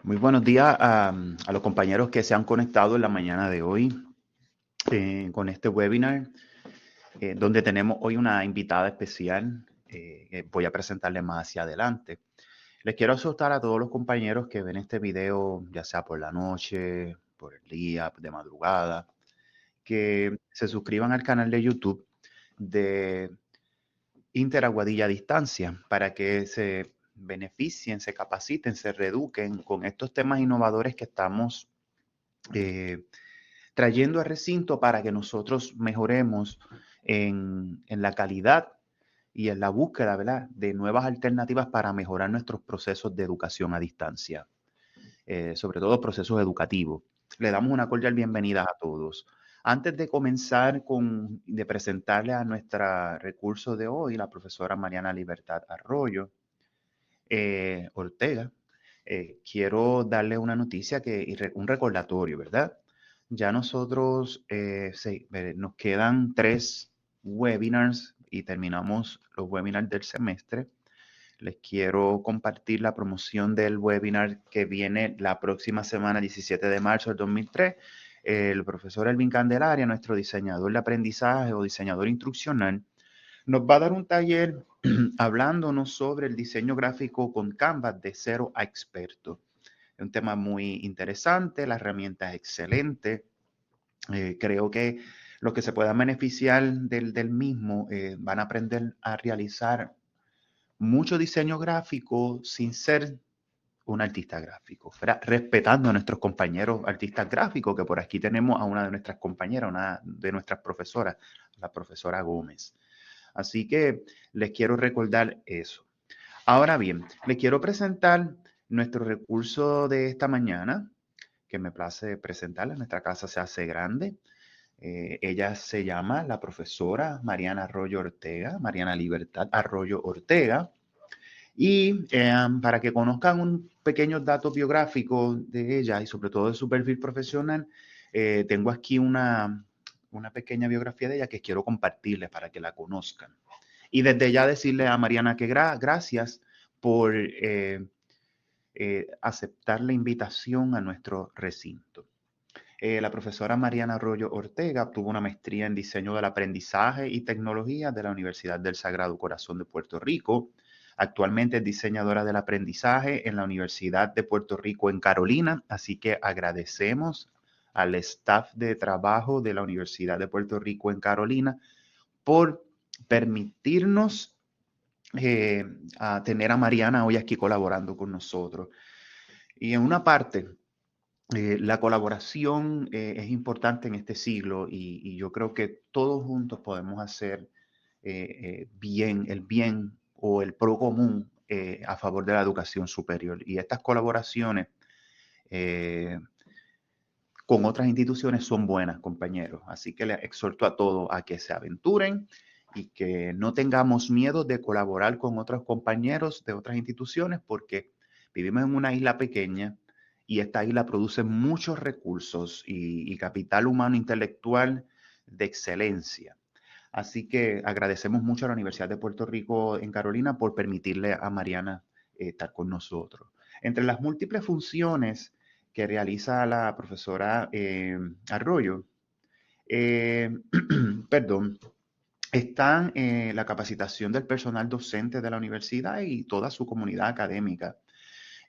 Muy buenos días a los compañeros que se han conectado en la mañana de hoy con este webinar, donde tenemos hoy una invitada especial que voy a presentarle más hacia adelante. Les quiero asustar a todos los compañeros que ven este video, ya sea por la noche, por el día, de madrugada, que se suscriban al canal de YouTube de Interaguadilla a Distancia para que se beneficien, se capaciten, se reeduquen con estos temas innovadores que estamos eh, trayendo al recinto para que nosotros mejoremos en la calidad y en la búsqueda, ¿verdad?, de nuevas alternativas para mejorar nuestros procesos de educación a distancia, sobre todo procesos educativos. Le damos una cordial bienvenida a todos. Antes de comenzar de presentarle a nuestra recurso de hoy, la profesora Mariana Libertad Arroyo Ortega, quiero darle una noticia un recordatorio, ¿verdad? Ya nosotros nos quedan 3 webinars y terminamos los webinars del semestre. Les quiero compartir la promoción del webinar que viene la próxima semana, 17 de marzo del 2003. El profesor Elvin Candelaria, nuestro diseñador de aprendizaje o diseñador instruccional, nos va a dar un taller hablándonos sobre el diseño gráfico con Canvas de cero a experto. Es un tema muy interesante, la herramienta es excelente. Creo que los que se puedan beneficiar del mismo van a aprender a realizar mucho diseño gráfico sin ser un artista gráfico, ¿verdad? Respetando a nuestros compañeros artistas gráficos, que por aquí tenemos a una de nuestras compañeras, una de nuestras profesoras, la profesora Gómez. Así que les quiero recordar eso. Ahora bien, les quiero presentar nuestro recurso de esta mañana, que me place presentarla. Nuestra casa se hace grande. Ella se llama la profesora Mariana Arroyo Ortega, Mariana Libertad Arroyo Ortega. Y para que conozcan un pequeño dato biográfico de ella y sobre todo de su perfil profesional, tengo aquí una pequeña biografía de ella que quiero compartirles para que la conozcan. Y desde ya decirle a Mariana que gracias por aceptar la invitación a nuestro recinto. La profesora Mariana Arroyo Ortega obtuvo una maestría en diseño del aprendizaje y tecnología de la Universidad del Sagrado Corazón de Puerto Rico. Actualmente es diseñadora del aprendizaje en la Universidad de Puerto Rico en Carolina, así que agradecemos al staff de trabajo de la Universidad de Puerto Rico en Carolina por permitirnos a tener a Mariana hoy aquí colaborando con nosotros. Y en una parte, la colaboración es importante en este siglo y yo creo que todos juntos podemos hacer el bien o el pro común a favor de la educación superior. Y estas colaboraciones eh, con otras instituciones son buenas, compañeros. Así que les exhorto a todos a que se aventuren y que no tengamos miedo de colaborar con otros compañeros de otras instituciones porque vivimos en una isla pequeña y esta isla produce muchos recursos y capital humano intelectual de excelencia. Así que agradecemos mucho a la Universidad de Puerto Rico en Carolina por permitirle a Mariana estar con nosotros. Entre las múltiples funciones que realiza la profesora Arroyo, eh, perdón, están la capacitación del personal docente de la universidad y toda su comunidad académica.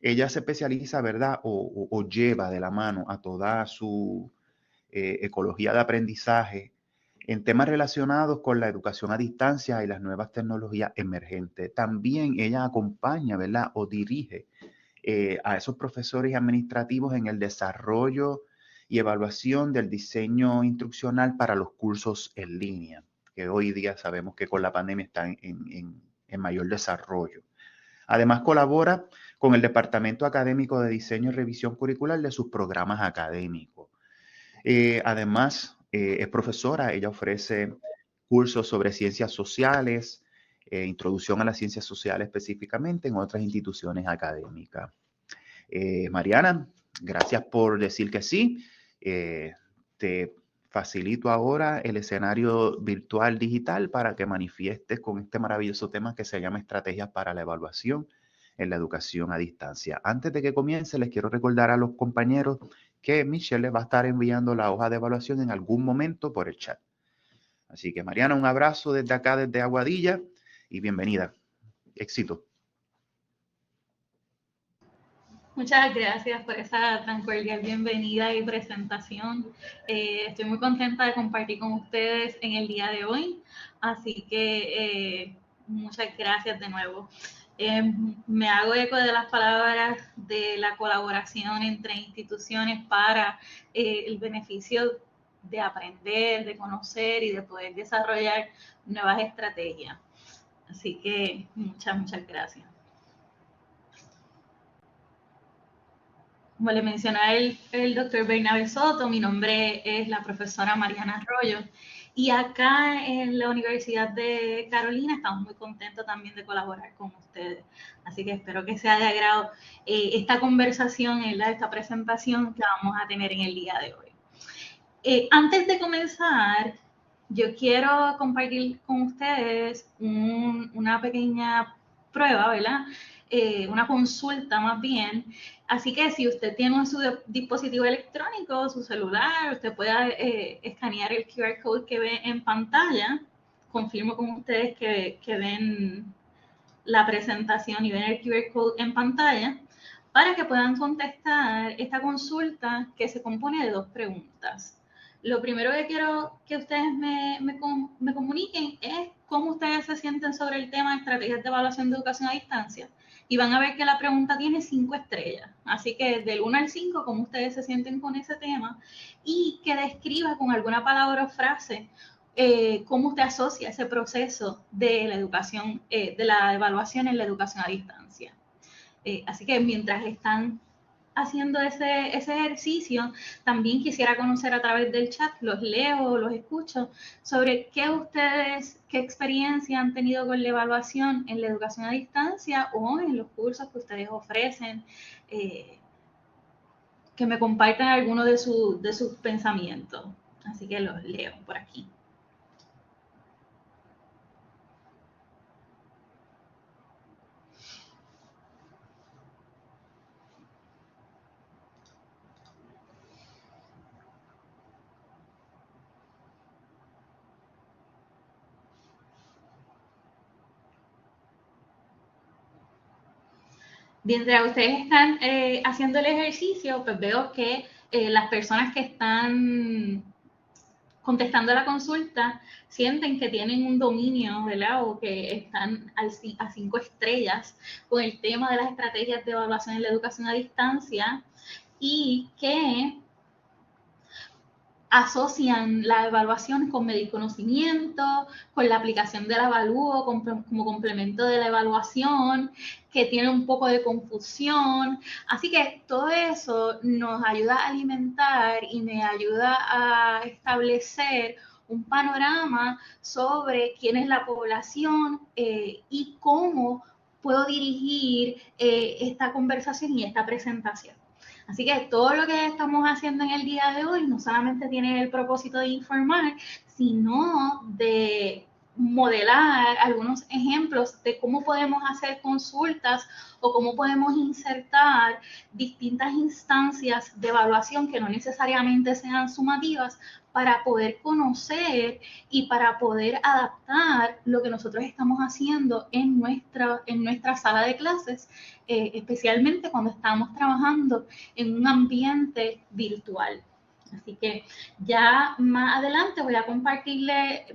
Ella se especializa, ¿verdad? O lleva de la mano a toda su ecología de aprendizaje en temas relacionados con la educación a distancia y las nuevas tecnologías emergentes. También ella acompaña, ¿verdad? O dirige a esos profesores administrativos en el desarrollo y evaluación del diseño instruccional para los cursos en línea, que hoy día sabemos que con la pandemia están en mayor desarrollo. Además, colabora con el Departamento Académico de Diseño y Revisión Curricular de sus programas académicos. Además, es profesora, ella ofrece cursos sobre ciencias sociales, introducción a las ciencias sociales específicamente en otras instituciones académicas. Mariana, gracias por decir que sí. Te facilito ahora el escenario virtual digital para que manifiestes con este maravilloso tema que se llama Estrategias para la Evaluación en la educación a distancia. Antes de que comience, les quiero recordar a los compañeros que Michelle les va a estar enviando la hoja de evaluación en algún momento por el chat. Así que Mariana, un abrazo desde acá, desde Aguadilla, y bienvenida. Éxito. Muchas gracias por esa tan cordial bienvenida y presentación. Estoy muy contenta de compartir con ustedes en el día de hoy, así que muchas gracias de nuevo. Me hago eco de las palabras de la colaboración entre instituciones para el beneficio de aprender, de conocer y de poder desarrollar nuevas estrategias. Así que muchas gracias. Como le mencionó el doctor Bernabé Soto, mi nombre es la profesora Mariana Arroyo y acá en la Universidad de Carolina estamos muy contentos también de colaborar con ustedes. Así que espero que sea de agrado esta conversación, esta presentación que vamos a tener en el día de hoy. Antes de comenzar, yo quiero compartir con ustedes una pequeña prueba, ¿verdad? Una consulta más bien. Así que si usted tiene su dispositivo electrónico, su celular, usted puede escanear el QR code que ve en pantalla. Confirmo con ustedes que ven la presentación y ven el QR code en pantalla para que puedan contestar esta consulta que se compone de 2 preguntas. Lo primero que quiero que ustedes me comuniquen es cómo ustedes se sienten sobre el tema de estrategias de evaluación de educación a distancia. Y van a ver que la pregunta tiene 5 estrellas. Así que del 1 al 5, cómo ustedes se sienten con ese tema y que describa con alguna palabra o frase cómo usted asocia ese proceso de la educación, de la evaluación en la educación a distancia. Así que mientras están haciendo ese ejercicio, también quisiera conocer a través del chat, los leo, los escucho, sobre qué experiencia han tenido con la evaluación en la educación a distancia o en los cursos que ustedes ofrecen, que me compartan algunos de sus pensamientos. Así que los leo por aquí. Mientras ustedes están haciendo el ejercicio, pues veo que las personas que están contestando la consulta sienten que tienen un dominio, ¿verdad? O que están a 5 estrellas con el tema de las estrategias de evaluación en la educación a distancia y que asocian la evaluación con medir conocimiento, con la aplicación del avalúo como complemento de la evaluación, que tiene un poco de confusión. Así que todo eso nos ayuda a alimentar y me ayuda a establecer un panorama sobre quién es la población y cómo puedo dirigir esta conversación y esta presentación. Así que todo lo que estamos haciendo en el día de hoy no solamente tiene el propósito de informar, sino de modelar algunos ejemplos de cómo podemos hacer consultas o cómo podemos insertar distintas instancias de evaluación que no necesariamente sean sumativas para poder conocer y para poder adaptar lo que nosotros estamos haciendo en nuestra sala de clases, especialmente cuando estamos trabajando en un ambiente virtual. Así que ya más adelante voy a compartirle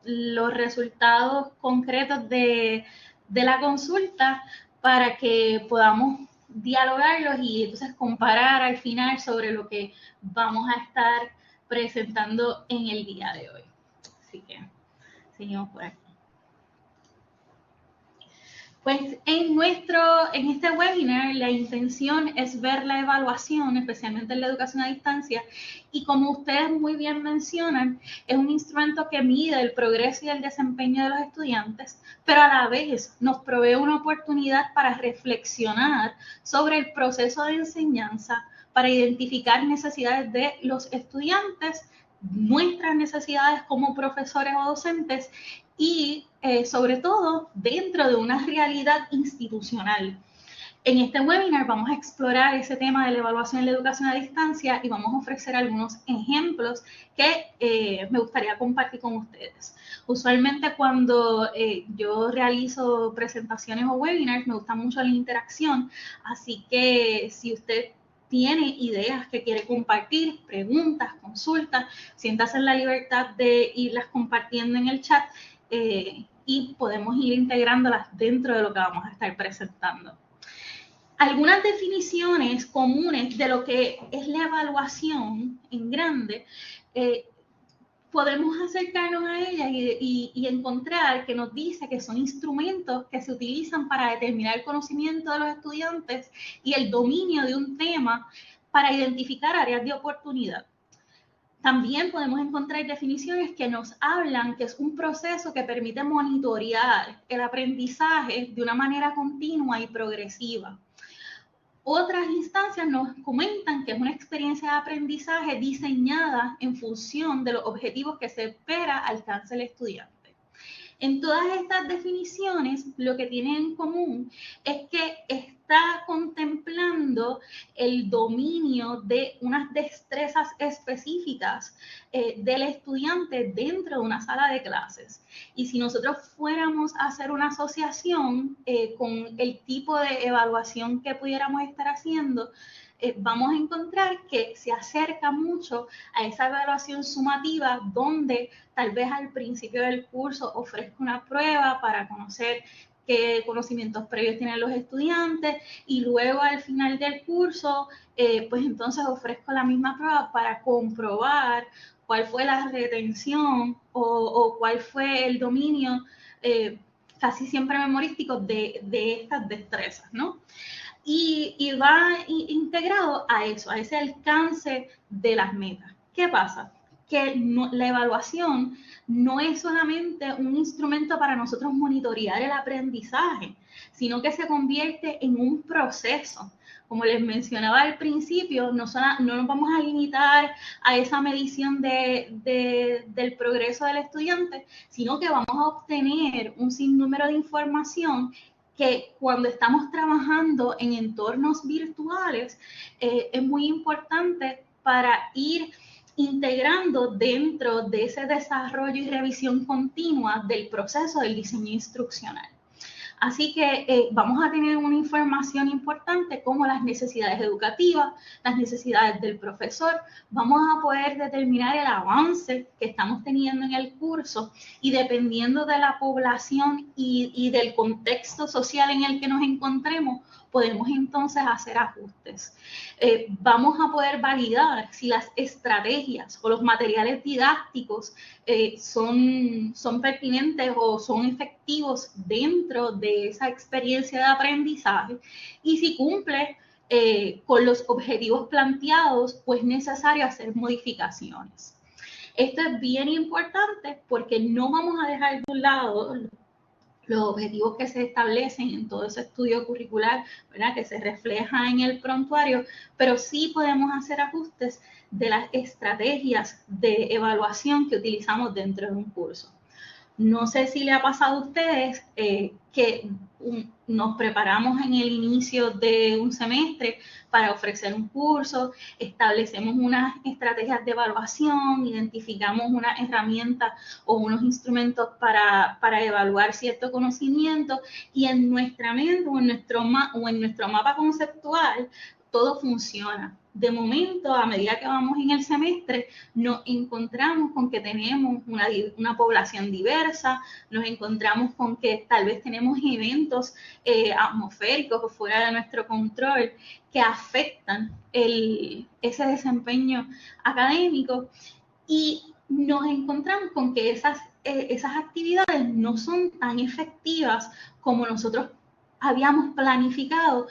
los resultados concretos de la consulta para que podamos dialogarlos y entonces comparar al final sobre lo que vamos a estar presentando en el día de hoy. Así que seguimos por aquí. Pues en este webinar la intención es ver la evaluación, especialmente en la educación a distancia, y como ustedes muy bien mencionan, es un instrumento que mide el progreso y el desempeño de los estudiantes, pero a la vez nos provee una oportunidad para reflexionar sobre el proceso de enseñanza, para identificar necesidades de los estudiantes, nuestras necesidades como profesores o docentes y sobre todo dentro de una realidad institucional. En este webinar vamos a explorar ese tema de la evaluación en la educación a distancia y vamos a ofrecer algunos ejemplos que me gustaría compartir con ustedes. Usualmente cuando yo realizo presentaciones o webinars me gusta mucho la interacción, así que si usted tiene ideas que quiere compartir, preguntas, consultas, siéntase en la libertad de irlas compartiendo en el chat y podemos ir integrándolas dentro de lo que vamos a estar presentando. Algunas definiciones comunes de lo que es la evaluación en grande, podemos acercarnos a ella y encontrar que nos dice que son instrumentos que se utilizan para determinar el conocimiento de los estudiantes y el dominio de un tema para identificar áreas de oportunidad. También podemos encontrar definiciones que nos hablan que es un proceso que permite monitorear el aprendizaje de una manera continua y progresiva. Otras instancias nos comentan que es una experiencia de aprendizaje diseñada en función de los objetivos que se espera alcance el estudiante. En todas estas definiciones, lo que tienen en común es que está contemplando el dominio de unas destrezas específicas del estudiante dentro de una sala de clases. Y si nosotros fuéramos a hacer una asociación con el tipo de evaluación que pudiéramos estar haciendo, vamos a encontrar que se acerca mucho a esa evaluación sumativa donde tal vez al principio del curso ofrezco una prueba para conocer qué conocimientos previos tienen los estudiantes y luego al final del curso, pues entonces ofrezco la misma prueba para comprobar cuál fue la retención o cuál fue el dominio casi siempre memorístico de estas destrezas, ¿no? Y va integrado a eso, a ese alcance de las metas. ¿Qué pasa? Que la evaluación no es solamente un instrumento para nosotros monitorear el aprendizaje, sino que se convierte en un proceso. Como les mencionaba al principio, no nos vamos a limitar a esa medición del progreso del estudiante, sino que vamos a obtener un sinnúmero de información que cuando estamos trabajando en entornos virtuales es muy importante para ir integrando dentro de ese desarrollo y revisión continua del proceso del diseño instruccional. Así que vamos a tener una información importante como las necesidades educativas, las necesidades del profesor. Vamos a poder determinar el avance que estamos teniendo en el curso y dependiendo de la población y del contexto social en el que nos encontremos, podemos entonces hacer ajustes. Vamos a poder validar si las estrategias o los materiales didácticos son pertinentes o son efectivos dentro de esa experiencia de aprendizaje y si cumple con los objetivos planteados, pues es necesario hacer modificaciones. Esto es bien importante porque no vamos a dejar de un lado los objetivos que se establecen en todo ese estudio curricular, ¿verdad? Que se refleja en el prontuario, pero sí podemos hacer ajustes de las estrategias de evaluación que utilizamos dentro de un curso. No sé si le ha pasado a ustedes que nos preparamos en el inicio de un semestre para ofrecer un curso, establecemos unas estrategias de evaluación, identificamos una herramienta o unos instrumentos para evaluar cierto conocimiento y en nuestra mente o en nuestro mapa conceptual todo funciona. De momento, a medida que vamos en el semestre, nos encontramos con que tenemos una población diversa, nos encontramos con que tal vez tenemos eventos atmosféricos o fuera de nuestro control que afectan ese desempeño académico y nos encontramos con que esas actividades no son tan efectivas como nosotros habíamos planificado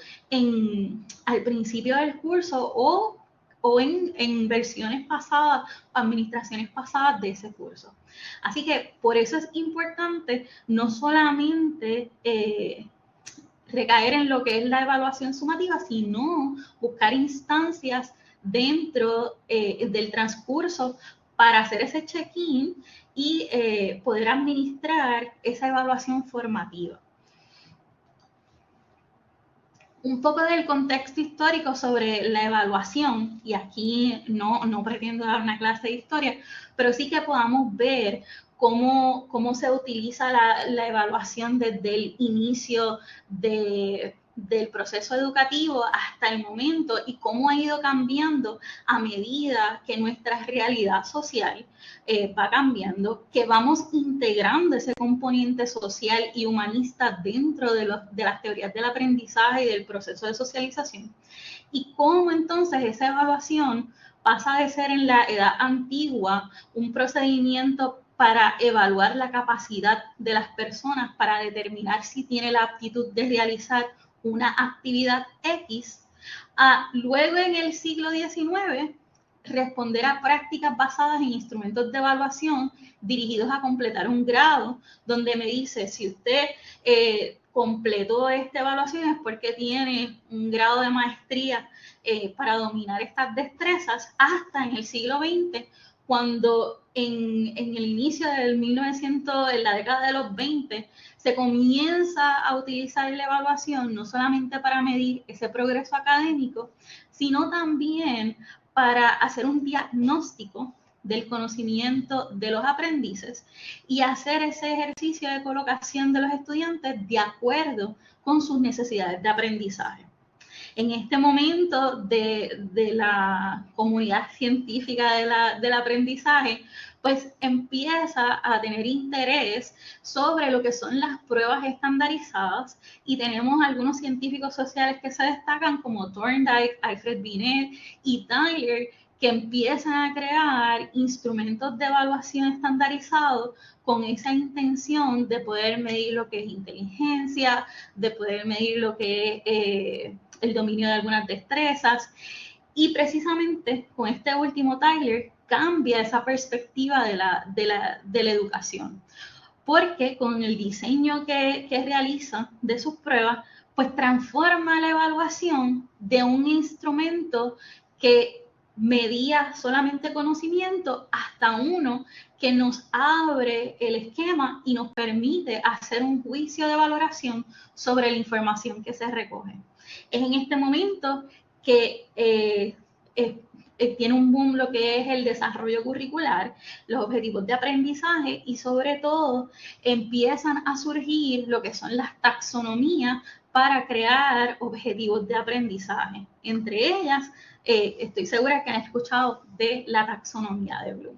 al principio del curso o en versiones pasadas, administraciones pasadas de ese curso. Así que por eso es importante no solamente recaer en lo que es la evaluación sumativa, sino buscar instancias dentro del transcurso para hacer ese check-in y poder administrar esa evaluación formativa. un poco del contexto histórico sobre la evaluación, y aquí no pretendo dar una clase de historia, pero sí que podamos ver cómo se utiliza la evaluación desde el inicio del proceso educativo hasta el momento y cómo ha ido cambiando a medida que nuestra realidad social va cambiando, que vamos integrando ese componente social y humanista dentro de las teorías del aprendizaje y del proceso de socialización, y cómo entonces esa evaluación pasa de ser en la edad antigua un procedimiento para evaluar la capacidad de las personas para determinar si tiene la aptitud de realizar una actividad X, a luego en el siglo XIX responder a prácticas basadas en instrumentos de evaluación dirigidos a completar un grado, donde me dice si usted completó esta evaluación es porque tiene un grado de maestría para dominar estas destrezas, hasta en el siglo XX, cuando en el inicio del 1900, en la década de los 20, se comienza a utilizar la evaluación no solamente para medir ese progreso académico, sino también para hacer un diagnóstico del conocimiento de los aprendices y hacer ese ejercicio de colocación de los estudiantes de acuerdo con sus necesidades de aprendizaje. En este momento de la comunidad científica del aprendizaje, pues empieza a tener interés sobre lo que son las pruebas estandarizadas, y tenemos algunos científicos sociales que se destacan como Thorndike, Alfred Binet y Tyler, que empiezan a crear instrumentos de evaluación estandarizados con esa intención de poder medir lo que es inteligencia, de poder medir lo que es el dominio de algunas destrezas. Y precisamente con este último Tyler cambia esa perspectiva de la educación, porque con el diseño que realiza de sus pruebas, pues transforma la evaluación de un instrumento que medía solamente conocimiento hasta uno que nos abre el esquema y nos permite hacer un juicio de valoración sobre la información que se recoge. Es en este momento que tiene un boom lo que es el desarrollo curricular, los objetivos de aprendizaje, y sobre todo empiezan a surgir lo que son las taxonomías para crear objetivos de aprendizaje. Entre ellas, estoy segura que han escuchado de la taxonomía de Bloom.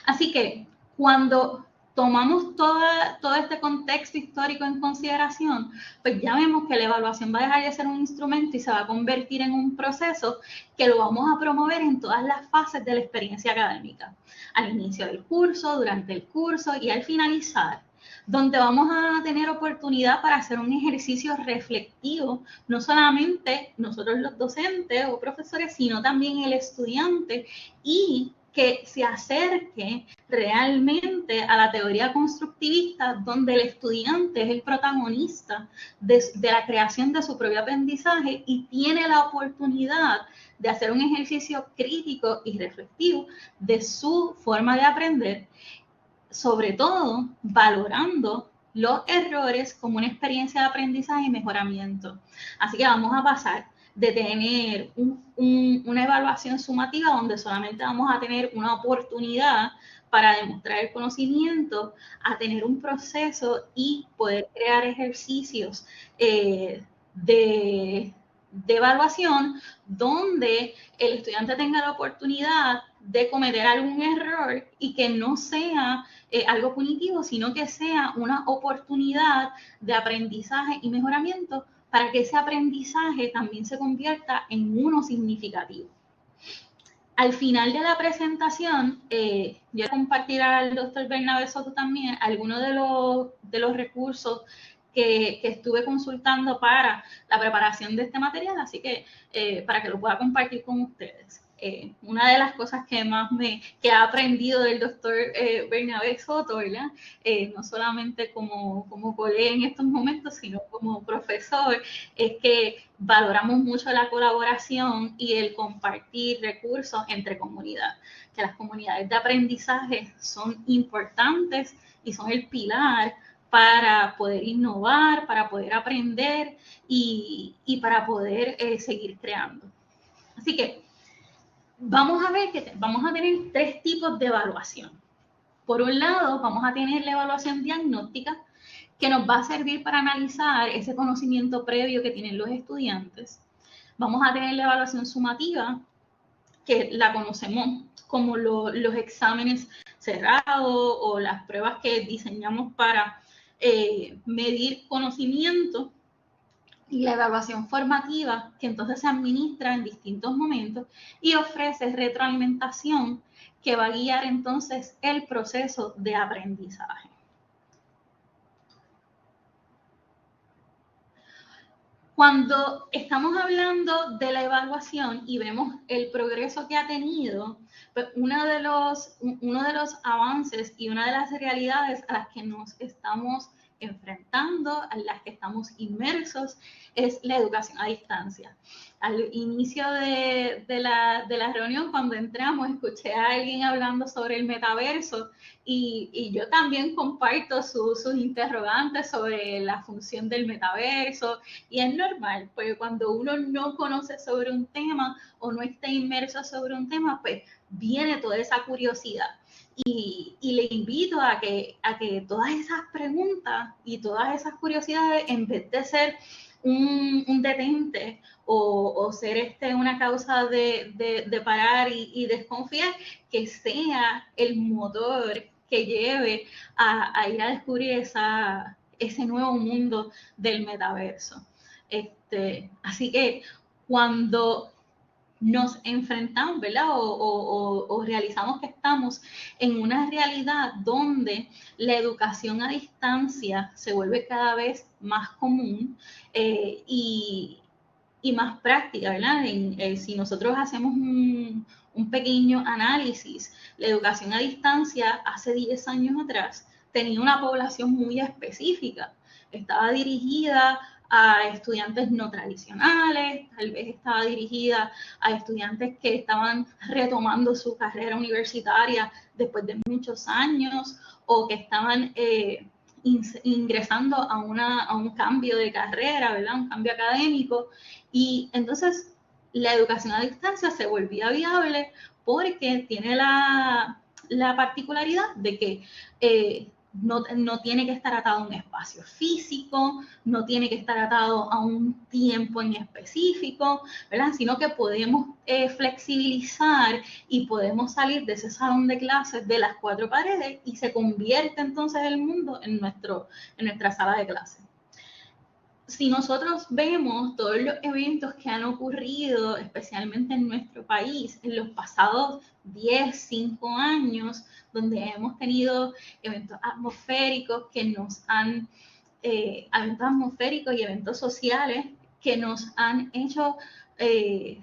Así que cuando tomamos todo este contexto histórico en consideración, pues ya vemos que la evaluación va a dejar de ser un instrumento y se va a convertir en un proceso que lo vamos a promover en todas las fases de la experiencia académica, al inicio del curso, durante el curso y al finalizar, donde vamos a tener oportunidad para hacer un ejercicio reflectivo, no solamente nosotros los docentes o profesores, sino también el estudiante, y que se acerque realmente a la teoría constructivista, donde el estudiante es el protagonista de la creación de su propio aprendizaje y tiene la oportunidad de hacer un ejercicio crítico y reflexivo de su forma de aprender, sobre todo valorando los errores como una experiencia de aprendizaje y mejoramiento. Así que vamos a pasar de tener una evaluación sumativa donde solamente vamos a tener una oportunidad para demostrar el conocimiento, a tener un proceso y poder crear ejercicios de evaluación donde el estudiante tenga la oportunidad de cometer algún error y que no sea algo punitivo, sino que sea una oportunidad de aprendizaje y mejoramiento para que ese aprendizaje también se convierta en uno significativo. Al final de la presentación, yo compartiré al doctor Bernabé Soto también algunos de los recursos que estuve consultando para la preparación de este material, así que para que lo pueda compartir con ustedes. Una de las cosas que más que he aprendido del doctor Bernabé Soto, ¿verdad? No solamente como colega en estos momentos, sino como profesor, es que valoramos mucho la colaboración y el compartir recursos entre comunidades, que las comunidades de aprendizaje son importantes y son el pilar para poder innovar, para poder aprender y para poder seguir creando. Así que vamos a ver que vamos a tener 3 tipos de evaluación. Por un lado, vamos a tener la evaluación diagnóstica, que nos va a servir para analizar ese conocimiento previo que tienen los estudiantes. Vamos a tener la evaluación sumativa, que la conocemos como los exámenes cerrados o las pruebas que diseñamos para medir conocimiento, y la evaluación formativa, que entonces se administra en distintos momentos y ofrece retroalimentación que va a guiar entonces el proceso de aprendizaje. Cuando estamos hablando de la evaluación y vemos el progreso que ha tenido, pues uno de los avances y una de las realidades a las que nos estamos enfrentando, a las que estamos inmersos, es la educación a distancia. Al inicio de la reunión, cuando entramos, escuché a alguien hablando sobre el metaverso y yo también comparto sus interrogantes sobre la función del metaverso, y es normal, porque cuando uno no conoce sobre un tema o no está inmerso sobre un tema, pues viene toda esa curiosidad. Y le invito a que todas esas preguntas y todas esas curiosidades, en vez de ser un detente o ser una causa de parar y desconfiar, que sea el motor que lleve a ir a descubrir ese nuevo mundo del metaverso. Así que cuando nos enfrentamos, ¿verdad? O realizamos que estamos en una realidad donde la educación a distancia se vuelve cada vez más común y más práctica, ¿verdad? Si nosotros hacemos un pequeño análisis, la educación a distancia hace 10 años atrás tenía una población muy específica. Estaba dirigida a estudiantes no tradicionales, tal vez estaba dirigida a estudiantes que estaban retomando su carrera universitaria después de muchos años o que estaban ingresando a un cambio de carrera, ¿verdad? Un cambio académico. Y entonces la educación a distancia se volvía viable porque tiene la particularidad de que no tiene que estar atado a un espacio físico, no tiene que estar atado a un tiempo en específico, ¿verdad? Sino que podemos flexibilizar y podemos salir de ese salón de clases de las 4 paredes y se convierte entonces el mundo en nuestra sala de clases. Si nosotros vemos todos los eventos que han ocurrido, especialmente en nuestro país, en los pasados 10, 5 años, donde hemos tenido eventos atmosféricos que nos han, eventos atmosféricos y eventos sociales que nos han hecho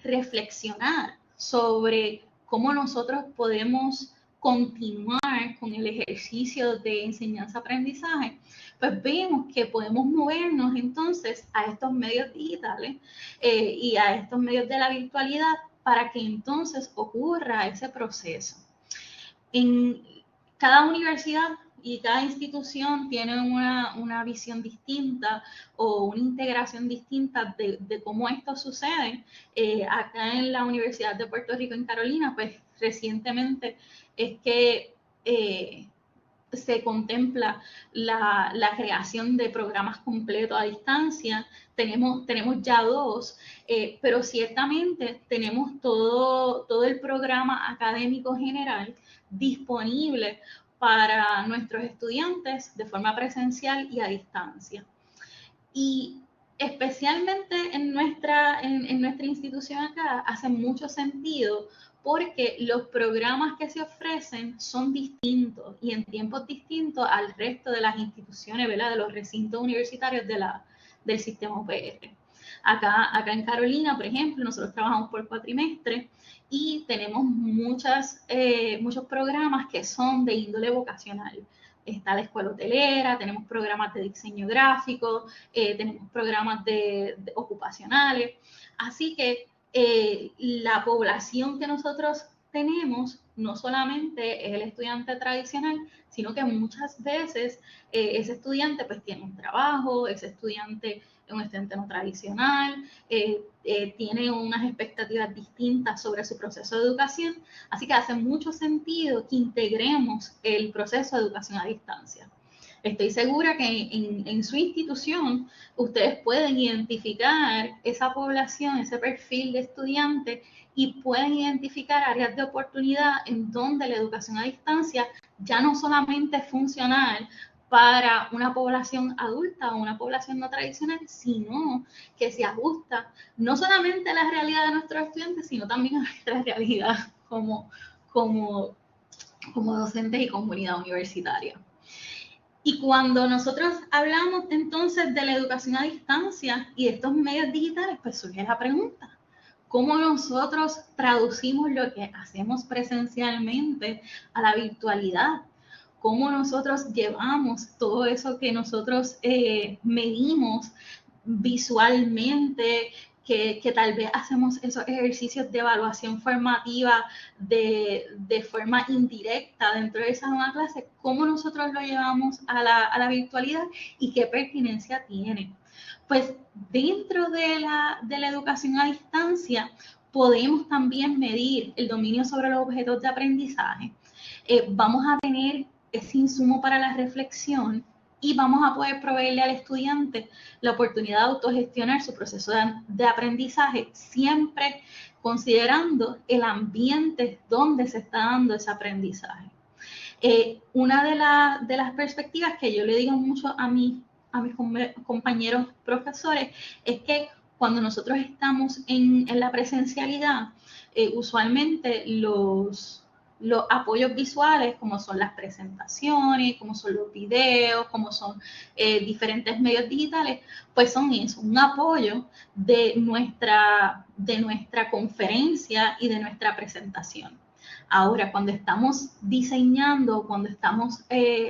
reflexionar sobre cómo nosotros podemos continuar con el ejercicio de enseñanza-aprendizaje, pues vemos que podemos movernos entonces a estos medios digitales y a estos medios de la virtualidad para que entonces ocurra ese proceso. En cada universidad y cada institución tiene una visión distinta o una integración distinta de cómo esto sucede. Acá en la Universidad de Puerto Rico, en Carolina, pues recientemente es que se contempla la creación de programas completos a distancia. Tenemos ya 2, pero ciertamente tenemos todo el programa académico general disponible para nuestros estudiantes de forma presencial y a distancia. Y especialmente en nuestra institución acá hace mucho sentido porque los programas que se ofrecen son distintos y en tiempos distintos al resto de las instituciones, ¿verdad? De los recintos universitarios del sistema UPR. Acá en Carolina, por ejemplo, nosotros trabajamos por cuatrimestre y tenemos muchos programas que son de índole vocacional. Está la escuela hotelera, tenemos programas de diseño gráfico, tenemos programas de ocupacionales. Así que la población que nosotros tenemos no solamente es el estudiante tradicional, sino que muchas veces ese estudiante pues tiene un trabajo, ese estudiante es un estudiante no tradicional, tiene unas expectativas distintas sobre su proceso de educación, así que hace mucho sentido que integremos el proceso de educación a distancia. Estoy segura que en su institución ustedes pueden identificar esa población, ese perfil de estudiante y pueden identificar áreas de oportunidad en donde la educación a distancia ya no solamente es funcional para una población adulta o una población no tradicional, sino que se ajusta no solamente a la realidad de nuestros estudiantes, sino también a nuestra realidad como docentes y comunidad universitaria. Y cuando nosotros hablamos entonces de la educación a distancia y de estos medios digitales, pues surge la pregunta, ¿cómo nosotros traducimos lo que hacemos presencialmente a la virtualidad? ¿Cómo nosotros llevamos todo eso que nosotros medimos visualmente, que tal vez hacemos esos ejercicios de evaluación formativa de forma indirecta dentro de esa nueva clase, cómo nosotros lo llevamos a la virtualidad y qué pertinencia tiene? Pues dentro de la educación a distancia podemos también medir el dominio sobre los objetos de aprendizaje. Vamos a tener ese insumo para la reflexión y vamos a poder proveerle al estudiante la oportunidad de autogestionar su proceso de aprendizaje, siempre considerando el ambiente donde se está dando ese aprendizaje. Una de las perspectivas que yo le digo mucho a mis compañeros profesores es que cuando nosotros estamos en la presencialidad, usualmente los apoyos visuales, como son las presentaciones, como son los videos, como son diferentes medios digitales, pues son eso, un apoyo de nuestra conferencia y de nuestra presentación. Ahora, cuando estamos diseñando, cuando estamos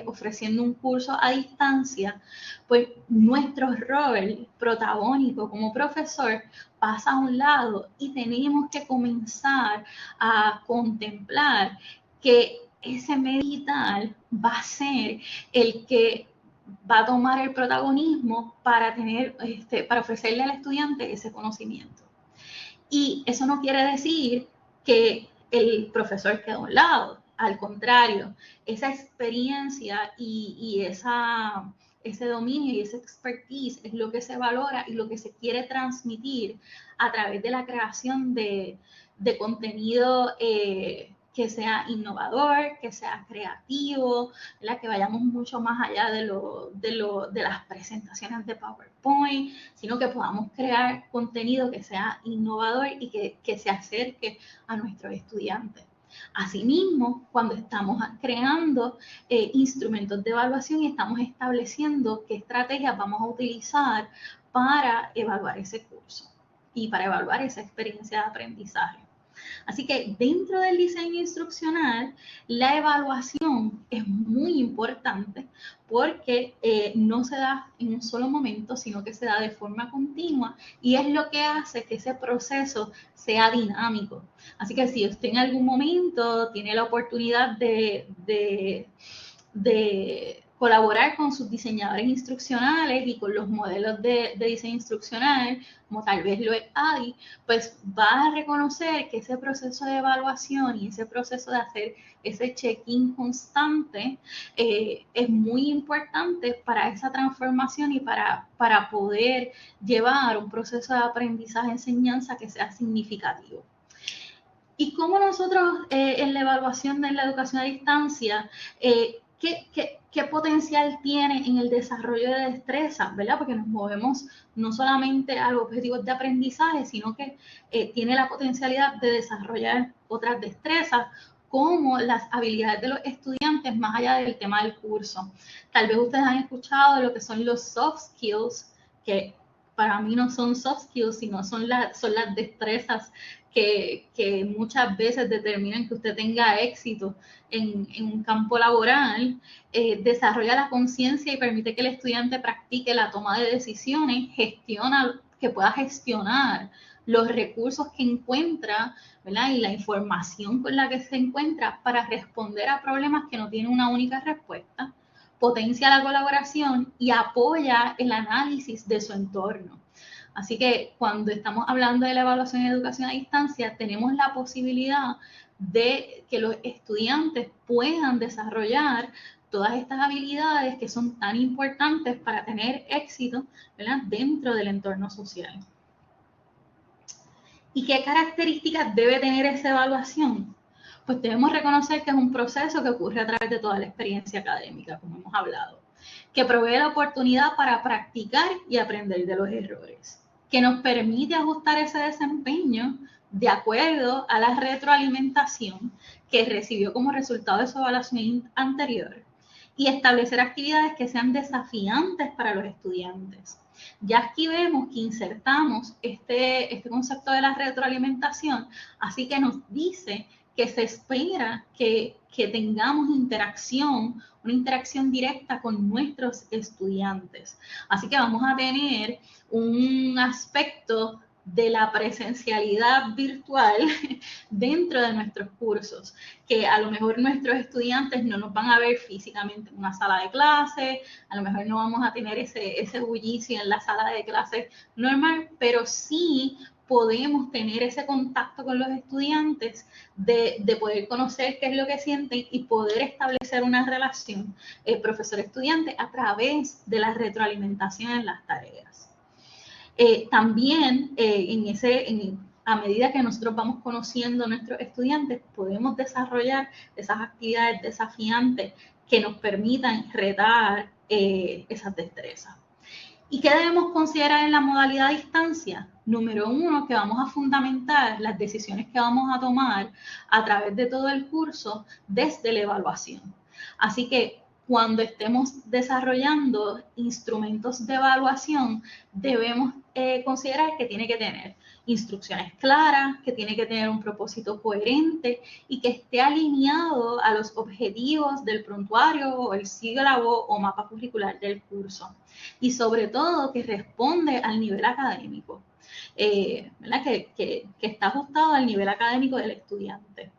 ofreciendo un curso a distancia, pues nuestro rol protagónico como profesor pasa a un lado y tenemos que comenzar a contemplar que ese medio digital va a ser el que va a tomar el protagonismo para para ofrecerle al estudiante ese conocimiento. Y eso no quiere decir que el profesor quedó a un lado. Al contrario, esa experiencia y ese dominio y esa expertise es lo que se valora y lo que se quiere transmitir a través de la creación de contenido que sea innovador, que sea creativo, que vayamos mucho más allá de las presentaciones de PowerPoint, sino que podamos crear contenido que sea innovador y que se acerque a nuestros estudiantes. Asimismo, cuando estamos creando instrumentos de evaluación y estamos estableciendo qué estrategias vamos a utilizar para evaluar ese curso y para evaluar esa experiencia de aprendizaje. Así que dentro del diseño instruccional, la evaluación es muy importante porque no se da en un solo momento, sino que se da de forma continua y es lo que hace que ese proceso sea dinámico. Así que si usted en algún momento tiene la oportunidad de colaborar con sus diseñadores instruccionales y con los modelos de diseño instruccional, como tal vez lo es ADI, pues va a reconocer que ese proceso de evaluación y ese proceso de hacer ese check-in constante es muy importante para esa transformación y para poder llevar un proceso de aprendizaje-enseñanza que sea significativo. ¿Y cómo nosotros en la evaluación de la educación a distancia, qué potencial tiene en el desarrollo de destrezas, ¿verdad? Porque nos movemos no solamente a los objetivos de aprendizaje, sino que tiene la potencialidad de desarrollar otras destrezas, como las habilidades de los estudiantes más allá del tema del curso. Tal vez ustedes han escuchado de lo que son los soft skills, que para mí no son soft skills, sino son las destrezas que muchas veces determinan que usted tenga éxito en un campo laboral, desarrolla la conciencia y permite que el estudiante practique la toma de decisiones, que pueda gestionar los recursos que encuentra, ¿verdad? Y la información con la que se encuentra para responder a problemas que no tienen una única respuesta, potencia la colaboración y apoya el análisis de su entorno. Así que cuando estamos hablando de la evaluación de educación a distancia, tenemos la posibilidad de que los estudiantes puedan desarrollar todas estas habilidades que son tan importantes para tener éxito, ¿verdad?, dentro del entorno social. ¿Y qué características debe tener esa evaluación? Pues debemos reconocer que es un proceso que ocurre a través de toda la experiencia académica, como hemos hablado, que provee la oportunidad para practicar y aprender de los errores, que nos permite ajustar ese desempeño de acuerdo a la retroalimentación que recibió como resultado de su evaluación anterior y establecer actividades que sean desafiantes para los estudiantes. Ya aquí vemos que insertamos este concepto de la retroalimentación, así que nos dice que se espera que tengamos una interacción directa con nuestros estudiantes. Así que vamos a tener un aspecto de la presencialidad virtual dentro de nuestros cursos, que a lo mejor nuestros estudiantes no nos van a ver físicamente en una sala de clase, a lo mejor no vamos a tener ese bullicio en la sala de clase normal, pero sí podemos tener ese contacto con los estudiantes de poder conocer qué es lo que sienten y poder establecer una relación profesor-estudiante a través de la retroalimentación en las tareas. También a medida que nosotros vamos conociendo a nuestros estudiantes, podemos desarrollar esas actividades desafiantes que nos permitan retar esas destrezas. ¿Y qué debemos considerar en la modalidad a distancia? Número 1, que vamos a fundamentar las decisiones que vamos a tomar a través de todo el curso desde la evaluación. Así que cuando estemos desarrollando instrumentos de evaluación, debemos considerar que tiene que tener instrucciones claras, que tiene que tener un propósito coherente y que esté alineado a los objetivos del prontuario o el sílabo o mapa curricular del curso. Y sobre todo que responde al nivel académico, ¿verdad? Que está ajustado al nivel académico del estudiante.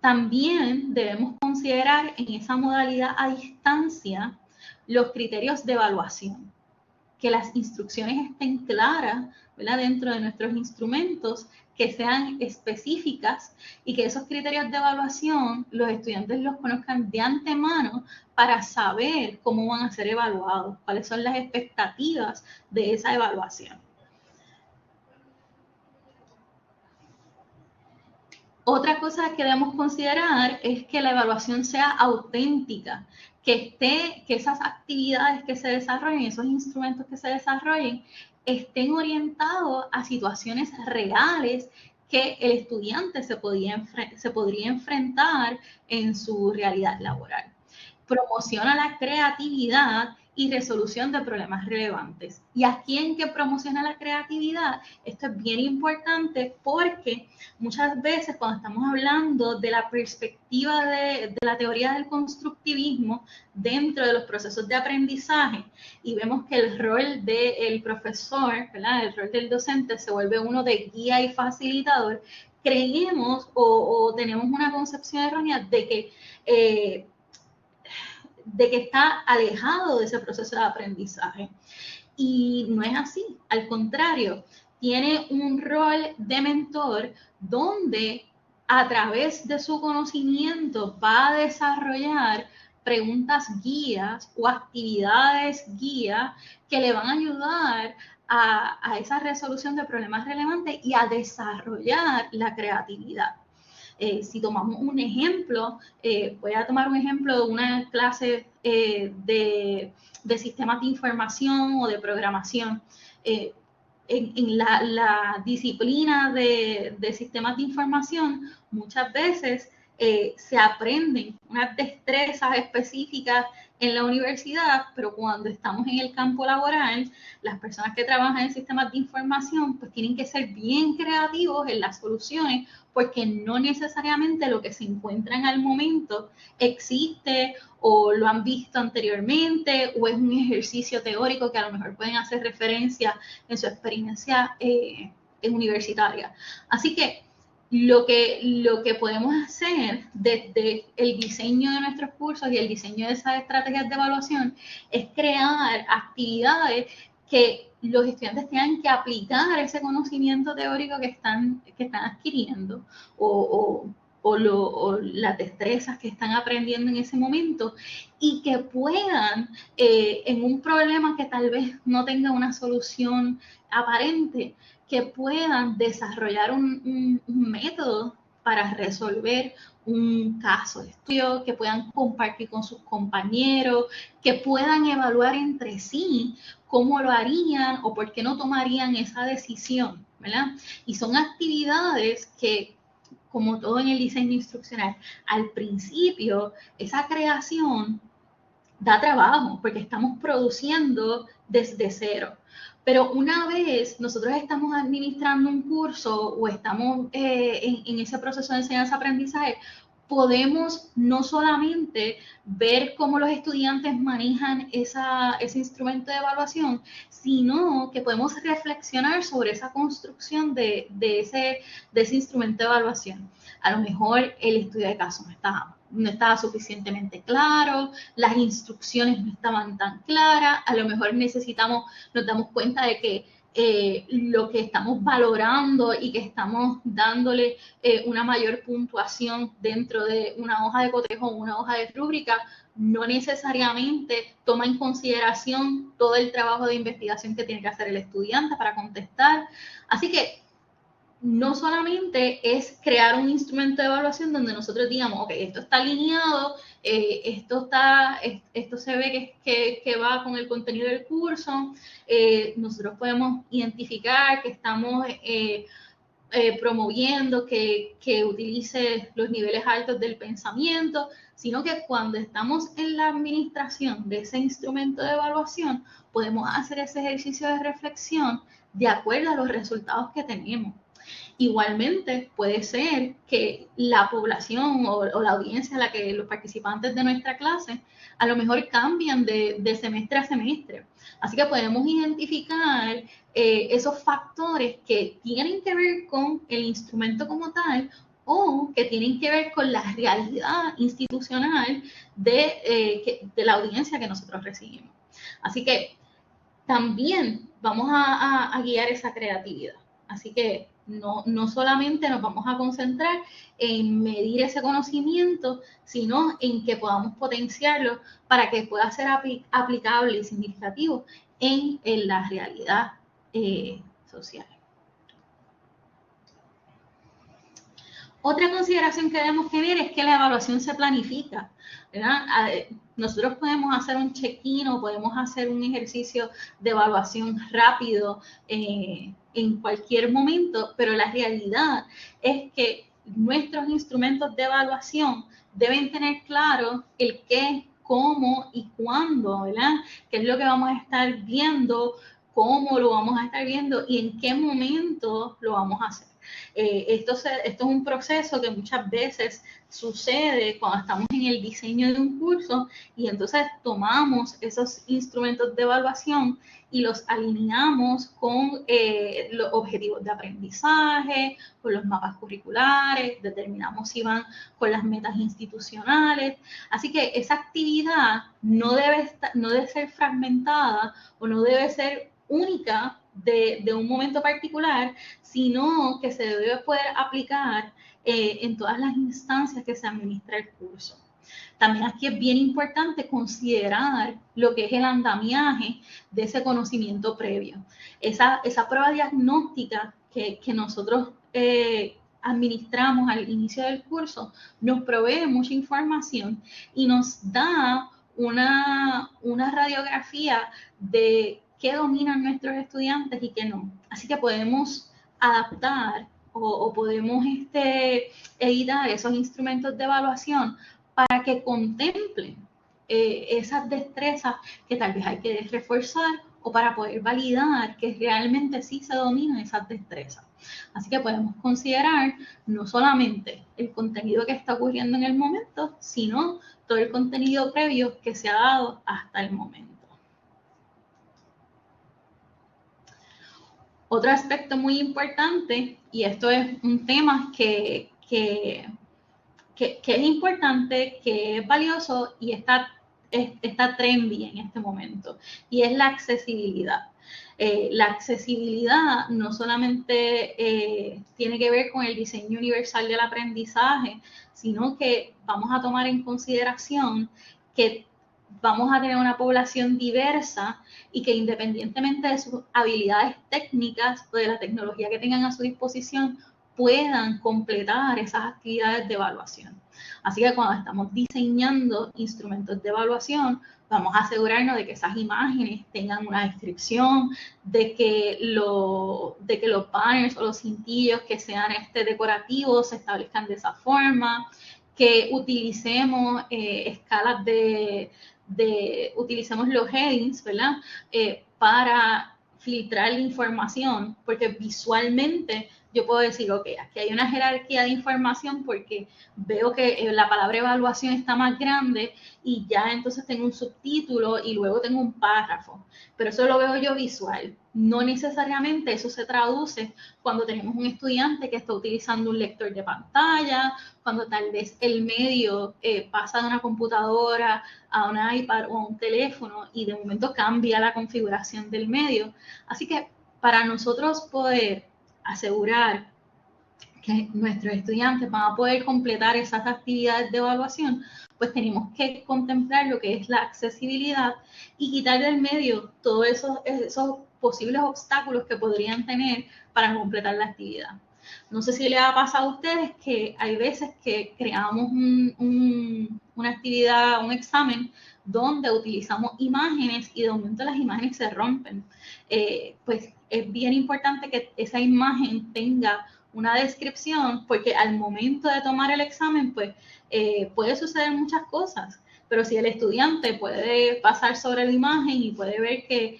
También debemos considerar en esa modalidad a distancia los criterios de evaluación, que las instrucciones estén claras, ¿verdad?, dentro de nuestros instrumentos, que sean específicas y que esos criterios de evaluación los estudiantes los conozcan de antemano para saber cómo van a ser evaluados, cuáles son las expectativas de esa evaluación. Otra cosa que debemos considerar es que la evaluación sea auténtica, que esas actividades que se desarrollen, esos instrumentos que se desarrollen, estén orientados a situaciones reales que el estudiante se podría enfrentar en su realidad laboral. Promociona la creatividad y resolución de problemas relevantes. ¿Y aquí en qué promociona la creatividad? Esto es bien importante porque muchas veces cuando estamos hablando de la perspectiva de la teoría del constructivismo dentro de los procesos de aprendizaje y vemos que el rol del profesor, ¿verdad?, el rol del docente se vuelve uno de guía y facilitador, creemos o tenemos una concepción errónea de que está alejado de ese proceso de aprendizaje. Y no es así, al contrario, tiene un rol de mentor donde a través de su conocimiento va a desarrollar preguntas guías o actividades guía que le van a ayudar a esa resolución de problemas relevantes y a desarrollar la creatividad. Si tomamos un ejemplo, voy a tomar un ejemplo de una clase de sistemas de información o de programación. En la disciplina de sistemas de información, muchas veces se aprenden unas destrezas específicas en la universidad, pero cuando estamos en el campo laboral, las personas que trabajan en sistemas de información pues tienen que ser bien creativos en las soluciones, porque no necesariamente lo que se encuentran al momento existe o lo han visto anteriormente o es un ejercicio teórico que a lo mejor pueden hacer referencia en su experiencia universitaria. Así que lo que podemos hacer desde el diseño de nuestros cursos y el diseño de esas estrategias de evaluación es crear actividades que los estudiantes tengan que aplicar ese conocimiento teórico que están adquiriendo o las destrezas que están aprendiendo en ese momento, y que puedan, en un problema que tal vez no tenga una solución aparente, que puedan desarrollar un método para resolver un caso de estudio, que puedan compartir con sus compañeros, que puedan evaluar entre sí cómo lo harían o por qué no tomarían esa decisión, ¿verdad? Y son actividades que, como todo en el diseño instruccional, al principio esa creación da trabajo porque estamos produciendo desde cero. Pero una vez nosotros estamos administrando un curso o estamos en ese proceso de enseñanza-aprendizaje, podemos no solamente ver cómo los estudiantes manejan ese instrumento de evaluación, sino que podemos reflexionar sobre esa construcción de ese instrumento de evaluación. A lo mejor el estudio de caso no estaba suficientemente claro, las instrucciones no estaban tan claras, a lo mejor nos damos cuenta de que lo que estamos valorando y que estamos dándole una mayor puntuación dentro de una hoja de cotejo o una hoja de rúbrica no necesariamente toma en consideración todo el trabajo de investigación que tiene que hacer el estudiante para contestar. Así que no solamente es crear un instrumento de evaluación donde nosotros digamos, ok, esto está alineado, esto se ve que va con el contenido del curso, nosotros podemos identificar que estamos promoviendo que utilice los niveles altos del pensamiento, sino que cuando estamos en la administración de ese instrumento de evaluación, podemos hacer ese ejercicio de reflexión de acuerdo a los resultados que tenemos. Igualmente, puede ser que la población o la audiencia a la que los participantes de nuestra clase a lo mejor cambian de semestre a semestre. Así que podemos identificar esos factores que tienen que ver con el instrumento como tal o que tienen que ver con la realidad institucional de la audiencia que nosotros recibimos. Así que también vamos a guiar esa creatividad. Así que no solamente nos vamos a concentrar en medir ese conocimiento, sino en que podamos potenciarlo para que pueda ser aplicable y significativo en la realidad social. Otra consideración que debemos tener es que la evaluación se planifica, ¿verdad? Nosotros podemos hacer un check-in o podemos hacer un ejercicio de evaluación rápido en cualquier momento, pero la realidad es que nuestros instrumentos de evaluación deben tener claro el qué, cómo y cuándo, ¿verdad? ¿Qué es lo que vamos a estar viendo? ¿Cómo lo vamos a estar viendo? ¿Y en qué momento lo vamos a hacer? Esto es un proceso que muchas veces sucede cuando estamos en el diseño de un curso y entonces tomamos esos instrumentos de evaluación y los alineamos con los objetivos de aprendizaje, con los mapas curriculares, determinamos si van con las metas institucionales. Así que esa actividad no debe ser fragmentada o no debe ser única de un momento particular, sino que se debe poder aplicar en todas las instancias que se administra el curso. También aquí es bien importante considerar lo que es el andamiaje de ese conocimiento previo. Esa prueba diagnóstica que nosotros administramos al inicio del curso nos provee mucha información y nos da una radiografía de qué dominan nuestros estudiantes y qué no. Así que podemos adaptar o podemos editar esos instrumentos de evaluación para que contemplen esas destrezas que tal vez hay que reforzar o para poder validar que realmente sí se dominan esas destrezas. Así que podemos considerar no solamente el contenido que está ocurriendo en el momento, sino todo el contenido previo que se ha dado hasta el momento. Otro aspecto muy importante, y esto es un tema que es importante, que es valioso y está trendy en este momento, y es la accesibilidad. La accesibilidad no solamente tiene que ver con el diseño universal del aprendizaje, sino que vamos a tomar en consideración que vamos a tener una población diversa y que independientemente de sus habilidades técnicas o de la tecnología que tengan a su disposición, puedan completar esas actividades de evaluación. Así que cuando estamos diseñando instrumentos de evaluación, vamos a asegurarnos de que esas imágenes tengan una descripción, de que los banners o los cintillos que sean decorativos se establezcan de esa forma, que utilicemos escalas utilicemos los headings, ¿verdad? Para filtrar la información, porque visualmente yo puedo decir, ok, aquí hay una jerarquía de información porque veo que la palabra evaluación está más grande y ya entonces tengo un subtítulo y luego tengo un párrafo, pero eso lo veo yo visual. No necesariamente eso se traduce cuando tenemos un estudiante que está utilizando un lector de pantalla, cuando tal vez el medio pasa de una computadora a un iPad o a un teléfono y de momento cambia la configuración del medio. Así que para nosotros poder asegurar que nuestros estudiantes van a poder completar esas actividades de evaluación, pues tenemos que contemplar lo que es la accesibilidad y quitar del medio todos esos posibles obstáculos que podrían tener para completar la actividad. No sé si les ha pasado a ustedes que hay veces que creamos una actividad, un examen, donde utilizamos imágenes y de momento las imágenes se rompen. Pues es bien importante que esa imagen tenga una descripción, porque al momento de tomar el examen, pues puede suceder muchas cosas. Pero si el estudiante puede pasar sobre la imagen y puede ver que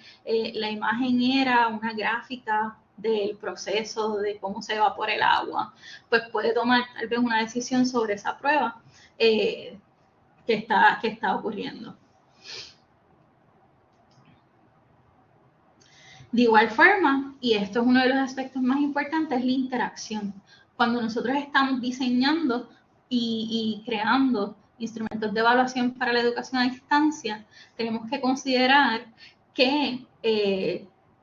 la imagen era una gráfica del proceso de cómo se evapora el agua, pues puede tomar tal vez una decisión sobre esa prueba que está ocurriendo. De igual forma, y esto es uno de los aspectos más importantes, es la interacción. Cuando nosotros estamos diseñando y creando instrumentos de evaluación para la educación a distancia, tenemos que considerar que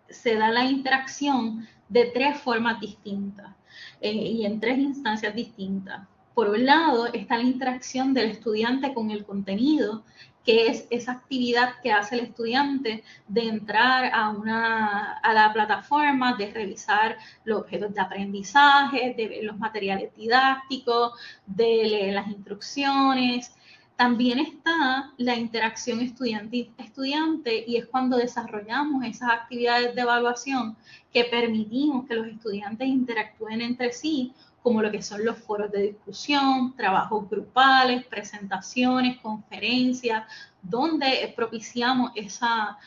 se da la interacción de tres formas distintas y en tres instancias distintas. Por un lado está la interacción del estudiante con el contenido, que es esa actividad que hace el estudiante de entrar a la plataforma, de revisar los objetos de aprendizaje, de ver los materiales didácticos, de leer las instrucciones. También está la interacción estudiante y es cuando desarrollamos esas actividades de evaluación que permitimos que los estudiantes interactúen entre sí, como lo que son los foros de discusión, trabajos grupales, presentaciones, conferencias, donde propiciamos esa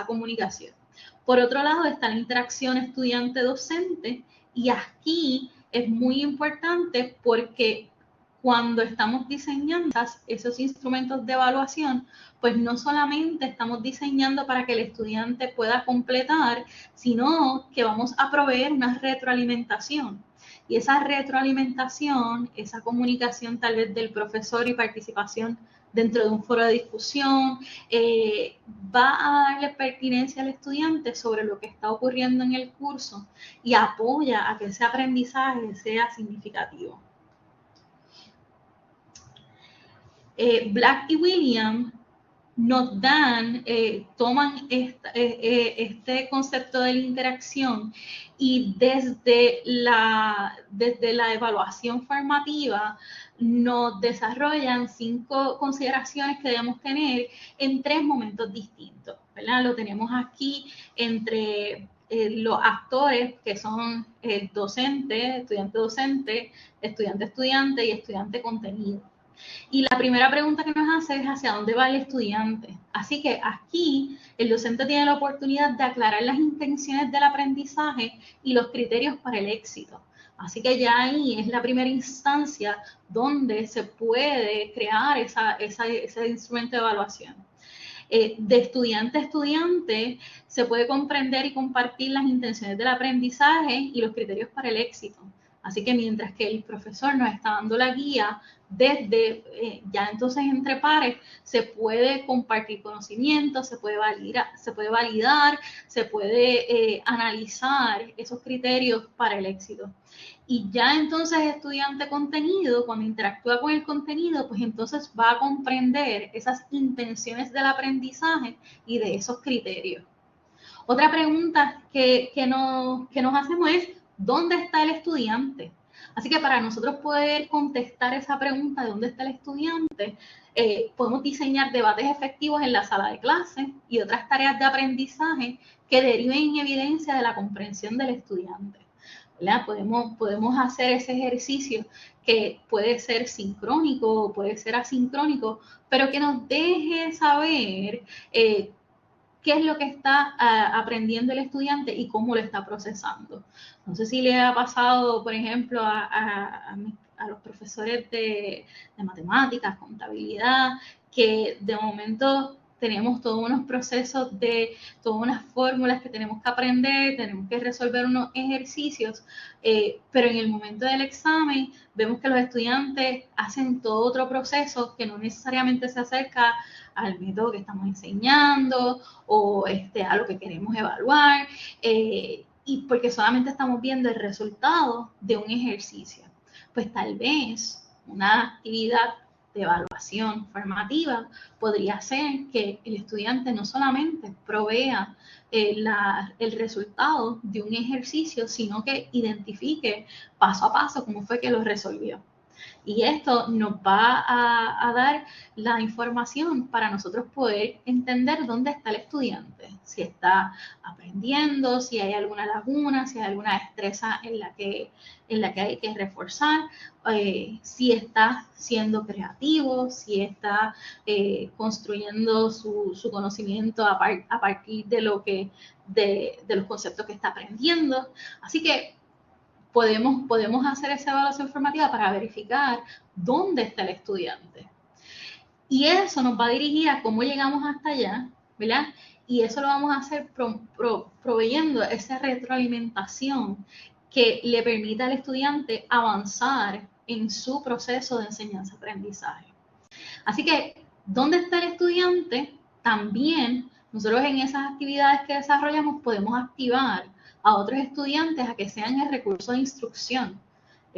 comunicación. Por otro lado está la interacción estudiante-docente y aquí es muy importante porque cuando estamos diseñando esos instrumentos de evaluación, pues no solamente estamos diseñando para que el estudiante pueda completar, sino que vamos a proveer una retroalimentación. Y esa retroalimentación, esa comunicación tal vez del profesor y participación dentro de un foro de discusión, va a darle pertinencia al estudiante sobre lo que está ocurriendo en el curso y apoya a que ese aprendizaje sea significativo. Black y William nos toman este concepto de la interacción y desde la evaluación formativa nos desarrollan 5 consideraciones que debemos tener en 3 momentos distintos, ¿verdad? Lo tenemos aquí entre los actores que son el docente, estudiante-docente, estudiante-estudiante y estudiante-contenido. Y la primera pregunta que nos hace es hacia dónde va el estudiante. Así que aquí el docente tiene la oportunidad de aclarar las intenciones del aprendizaje y los criterios para el éxito. Así que ya ahí es la primera instancia donde se puede crear ese instrumento de evaluación. De estudiante a estudiante se puede comprender y compartir las intenciones del aprendizaje y los criterios para el éxito. Así que mientras que el profesor nos está dando la guía desde ya entonces entre pares, se puede compartir conocimientos, se puede validar, se puede analizar esos criterios para el éxito. Y ya entonces estudiante contenido, cuando interactúa con el contenido, pues entonces va a comprender esas intenciones del aprendizaje y de esos criterios. Otra pregunta que nos hacemos es, ¿dónde está el estudiante? Así que para nosotros poder contestar esa pregunta de dónde está el estudiante, podemos diseñar debates efectivos en la sala de clase y otras tareas de aprendizaje que deriven en evidencia de la comprensión del estudiante. ¿Verdad? Podemos hacer ese ejercicio que puede ser sincrónico o puede ser asincrónico, pero que nos deje saber qué es lo que está aprendiendo el estudiante y cómo lo está procesando. No sé si le ha pasado, por ejemplo, a los profesores de matemáticas, contabilidad, que de momento tenemos todos unos procesos todas unas fórmulas que tenemos que aprender, tenemos que resolver unos ejercicios, pero en el momento del examen vemos que los estudiantes hacen todo otro proceso que no necesariamente se acerca al método que estamos enseñando o a lo que queremos evaluar, y porque solamente estamos viendo el resultado de un ejercicio. Pues tal vez una actividad de evaluación formativa podría ser que el estudiante no solamente provea el resultado de un ejercicio, sino que identifique paso a paso cómo fue que lo resolvió. Y esto nos va a dar la información para nosotros poder entender dónde está el estudiante, si está aprendiendo, si hay alguna laguna, si hay alguna destreza en la que hay que reforzar, si está siendo creativo, si está construyendo su conocimiento a partir de los conceptos que está aprendiendo. Así que podemos hacer esa evaluación formativa para verificar dónde está el estudiante. Y eso nos va a dirigir a cómo llegamos hasta allá, ¿verdad? Y eso lo vamos a hacer proveyendo esa retroalimentación que le permita al estudiante avanzar en su proceso de enseñanza-aprendizaje. Así que, ¿dónde está el estudiante? También nosotros en esas actividades que desarrollamos podemos activar a otros estudiantes a que sean el recurso de instrucción,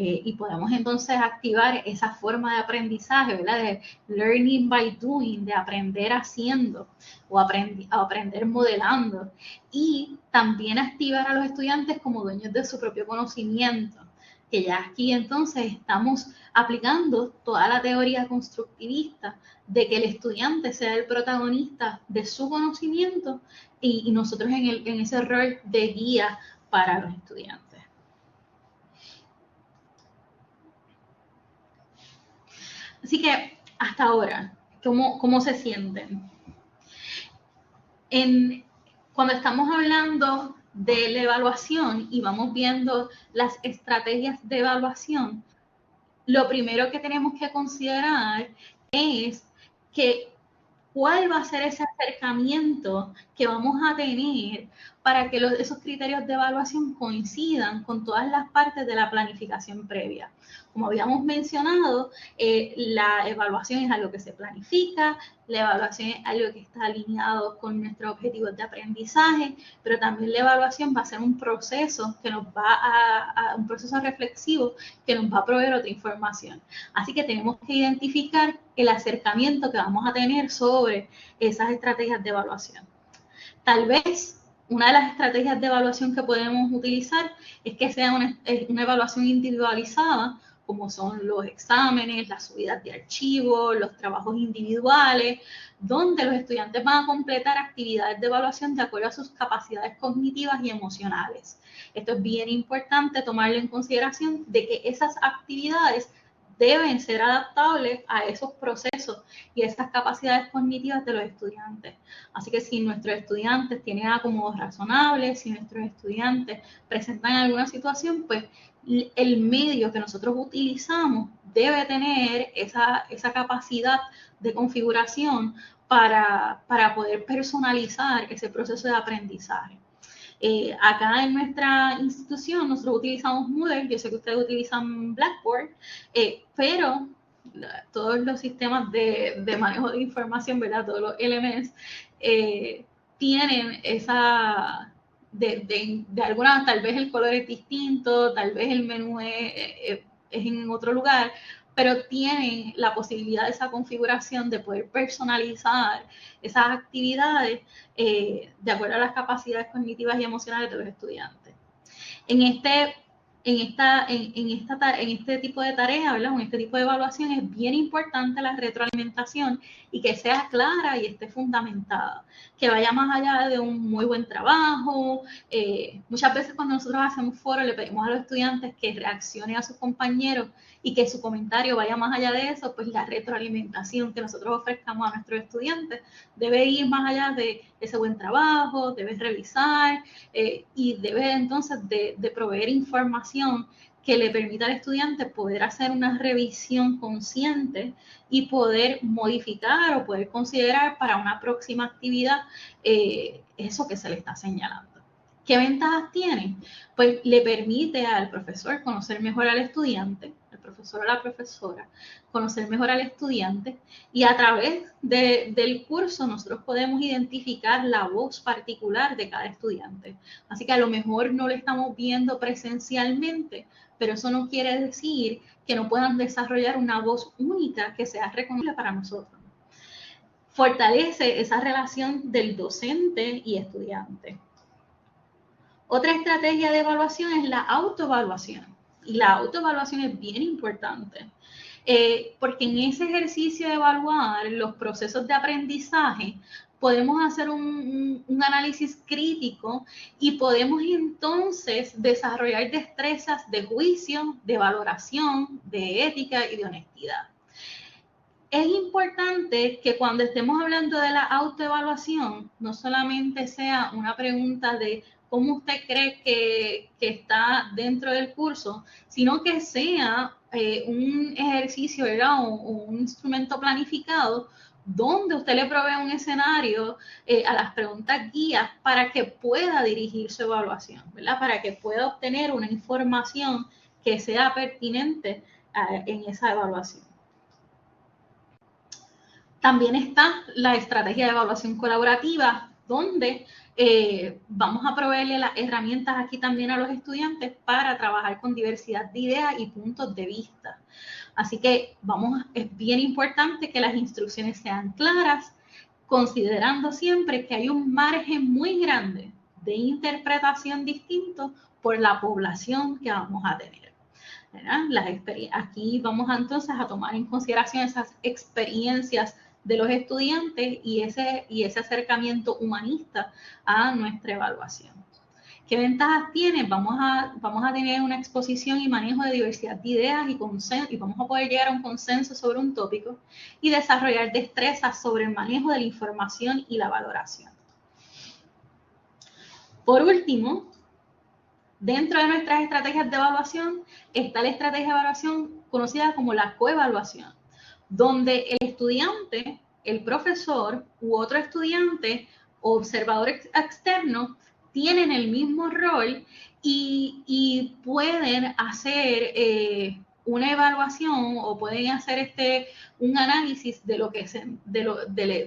y podemos entonces activar esa forma de aprendizaje, ¿verdad? De learning by doing, de aprender haciendo o aprender modelando, y también activar a los estudiantes como dueños de su propio conocimiento, que ya aquí entonces estamos aplicando toda la teoría constructivista de que el estudiante sea el protagonista de su conocimiento y nosotros en ese rol de guía para los estudiantes. Así que hasta ahora, ¿cómo se sienten? Cuando estamos hablando de la evaluación y vamos viendo las estrategias de evaluación, lo primero que tenemos que considerar es cuál va a ser ese acercamiento que vamos a tener para que esos criterios de evaluación coincidan con todas las partes de la planificación previa. Como habíamos mencionado, la evaluación es algo que se planifica, la evaluación es algo que está alineado con nuestros objetivos de aprendizaje, pero también la evaluación va a ser un proceso que nos va un proceso reflexivo que nos va a proveer otra información. Así que tenemos que identificar el acercamiento que vamos a tener sobre esas estrategias de evaluación. Tal vez una de las estrategias de evaluación que podemos utilizar es que sea una evaluación individualizada, como son los exámenes, las subidas de archivos, los trabajos individuales, donde los estudiantes van a completar actividades de evaluación de acuerdo a sus capacidades cognitivas y emocionales. Esto es bien importante tomarlo en consideración de que esas actividades deben ser adaptables a esos procesos y esas capacidades cognitivas de los estudiantes. Así que si nuestros estudiantes tienen acomodos razonables, si nuestros estudiantes presentan alguna situación, pues el medio que nosotros utilizamos debe tener esa capacidad de configuración para poder personalizar ese proceso de aprendizaje. Acá en nuestra institución nosotros utilizamos Moodle, yo sé que ustedes utilizan Blackboard, pero todos los sistemas de manejo de información, ¿verdad? Todos los LMS tienen esa, de alguna, tal vez el color es distinto, tal vez el menú es en otro lugar, pero tienen la posibilidad de esa configuración de poder personalizar esas actividades de acuerdo a las capacidades cognitivas y emocionales de los estudiantes. En este tipo de tareas, ¿verdad? En este tipo de evaluación es bien importante la retroalimentación y que sea clara y esté fundamentada, que vaya más allá de un muy buen trabajo. Muchas veces cuando nosotros hacemos foros le pedimos a los estudiantes que reaccionen a sus compañeros y que su comentario vaya más allá de eso, pues la retroalimentación que nosotros ofrezcamos a nuestros estudiantes debe ir más allá de ese buen trabajo, debe revisar y debe entonces de proveer información que le permita al estudiante poder hacer una revisión consciente y poder modificar o poder considerar para una próxima actividad eso que se le está señalando. ¿Qué ventajas tiene? Pues le permite al profesor conocer mejor al estudiante, al profesor o la profesora, conocer mejor al estudiante y a través del curso nosotros podemos identificar la voz particular de cada estudiante. Así que a lo mejor no lo estamos viendo presencialmente, pero eso no quiere decir que no puedan desarrollar una voz única que sea reconocible para nosotros. Fortalece esa relación del docente y estudiante. Otra estrategia de evaluación es la autoevaluación. Y la autoevaluación es bien importante, porque en ese ejercicio de evaluar los procesos de aprendizaje, podemos hacer un análisis crítico y podemos entonces desarrollar destrezas de juicio, de valoración, de ética y de honestidad. Es importante que cuando estemos hablando de la autoevaluación, no solamente sea una pregunta de cómo usted cree que está dentro del curso, sino que sea un ejercicio, ¿verdad? O un instrumento planificado donde usted le provee un escenario a las preguntas guías para que pueda dirigir su evaluación, ¿verdad? Para que pueda obtener una información que sea pertinente en esa evaluación. También está la estrategia de evaluación colaborativa, donde vamos a proveerle las herramientas aquí también a los estudiantes para trabajar con diversidad de ideas y puntos de vista. Así que es bien importante que las instrucciones sean claras, considerando siempre que hay un margen muy grande de interpretación distinto por la población que vamos a tener. Aquí vamos entonces a tomar en consideración esas experiencias de los estudiantes y ese acercamiento humanista a nuestra evaluación. ¿Qué ventajas tiene? Vamos a tener una exposición y manejo de diversidad de ideas y vamos a poder llegar a un consenso sobre un tópico y desarrollar destrezas sobre el manejo de la información y la valoración. Por último, dentro de nuestras estrategias de evaluación está la estrategia de evaluación conocida como la coevaluación, donde el estudiante, el profesor u otro estudiante o observador externo tienen el mismo rol y pueden hacer una evaluación o pueden hacer un análisis de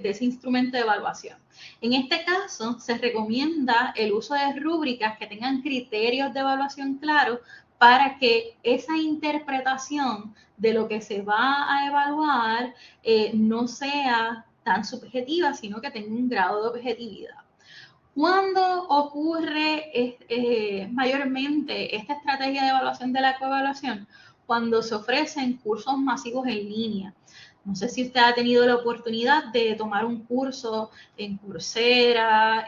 ese instrumento de evaluación. En este caso, se recomienda el uso de rúbricas que tengan criterios de evaluación claros para que esa interpretación de lo que se va a evaluar no sea tan subjetiva, sino que tenga un grado de objetividad. ¿Cuándo ocurre mayormente esta estrategia de evaluación de la coevaluación? cuando se ofrecen cursos masivos en línea. No sé si usted ha tenido la oportunidad de tomar un curso en Coursera,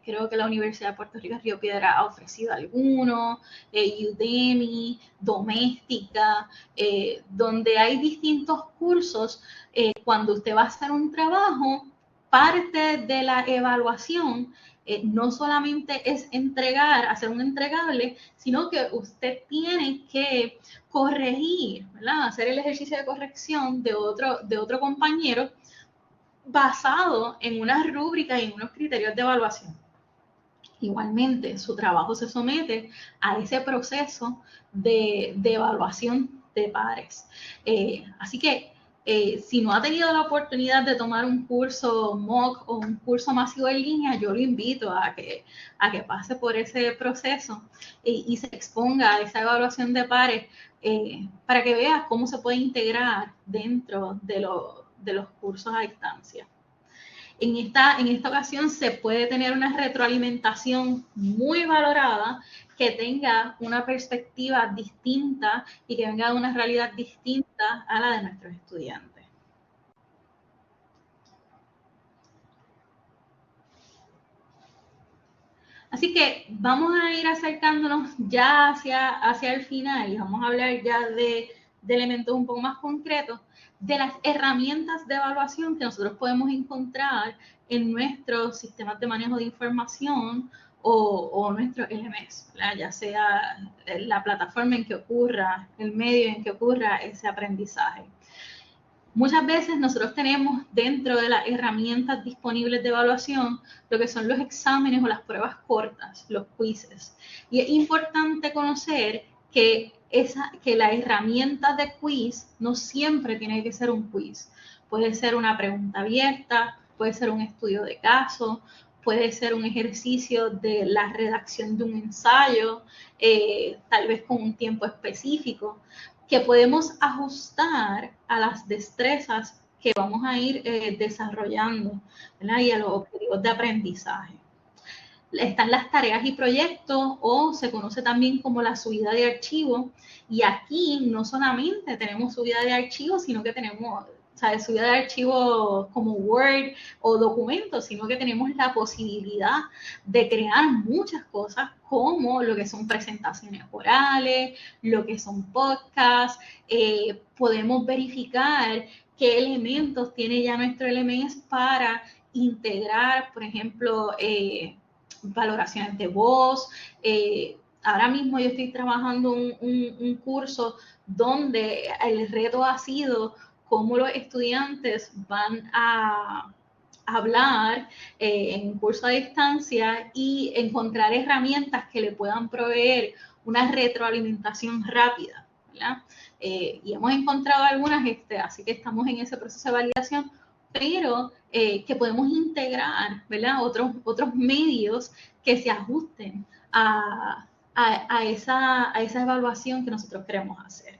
creo que la Universidad de Puerto Rico Río Piedra ha ofrecido alguno, Udemy, Doméstica, donde hay distintos cursos. Cuando usted va a hacer un trabajo, parte de la evaluación no solamente es hacer un entregable, sino que usted tiene que corregir, ¿verdad? Hacer el ejercicio de corrección de otro compañero basado en unas rúbricas y en unos criterios de evaluación. Igualmente, su trabajo se somete a ese proceso de evaluación de pares. Así que si no ha tenido la oportunidad de tomar un curso MOOC o un curso masivo en línea, yo lo invito a que pase por ese proceso y se exponga a esa evaluación de pares para que vea cómo se puede integrar dentro de los cursos a distancia. En esta ocasión se puede tener una retroalimentación muy valorada que tenga una perspectiva distinta y que venga de una realidad distinta a la de nuestros estudiantes. Así que vamos a ir acercándonos ya hacia el final y vamos a hablar ya de elementos un poco más concretos, de las herramientas de evaluación que nosotros podemos encontrar en nuestros sistemas de manejo de información o nuestros LMS, ¿verdad? Ya sea la plataforma en que ocurra, el medio en que ocurra ese aprendizaje. Muchas veces nosotros tenemos dentro de las herramientas disponibles de evaluación lo que son los exámenes o las pruebas cortas, los quizzes. Y es importante conocer que la herramienta de quiz no siempre tiene que ser un quiz. Puede ser una pregunta abierta, puede ser un estudio de caso, puede ser un ejercicio de la redacción de un ensayo, tal vez con un tiempo específico, que podemos ajustar a las destrezas que vamos a ir desarrollando, ¿verdad? Y a los objetivos de aprendizaje. Están las tareas y proyectos, o se conoce también como la subida de archivos, y aquí no solamente tenemos subida de archivos, sino que tenemos subida de archivos como Word o documentos, sino que tenemos la posibilidad de crear muchas cosas como lo que son presentaciones orales, lo que son podcasts, podemos verificar qué elementos tiene ya nuestro LMS para integrar, por ejemplo, valoraciones de voz. Ahora mismo yo estoy trabajando un curso donde el reto ha sido cómo los estudiantes van a hablar en un curso a distancia y encontrar herramientas que le puedan proveer una retroalimentación rápida, ¿verdad? Y hemos encontrado algunas, así que estamos en ese proceso de validación, pero que podemos integrar, ¿verdad? Otros medios que se ajusten a esa evaluación que nosotros queremos hacer.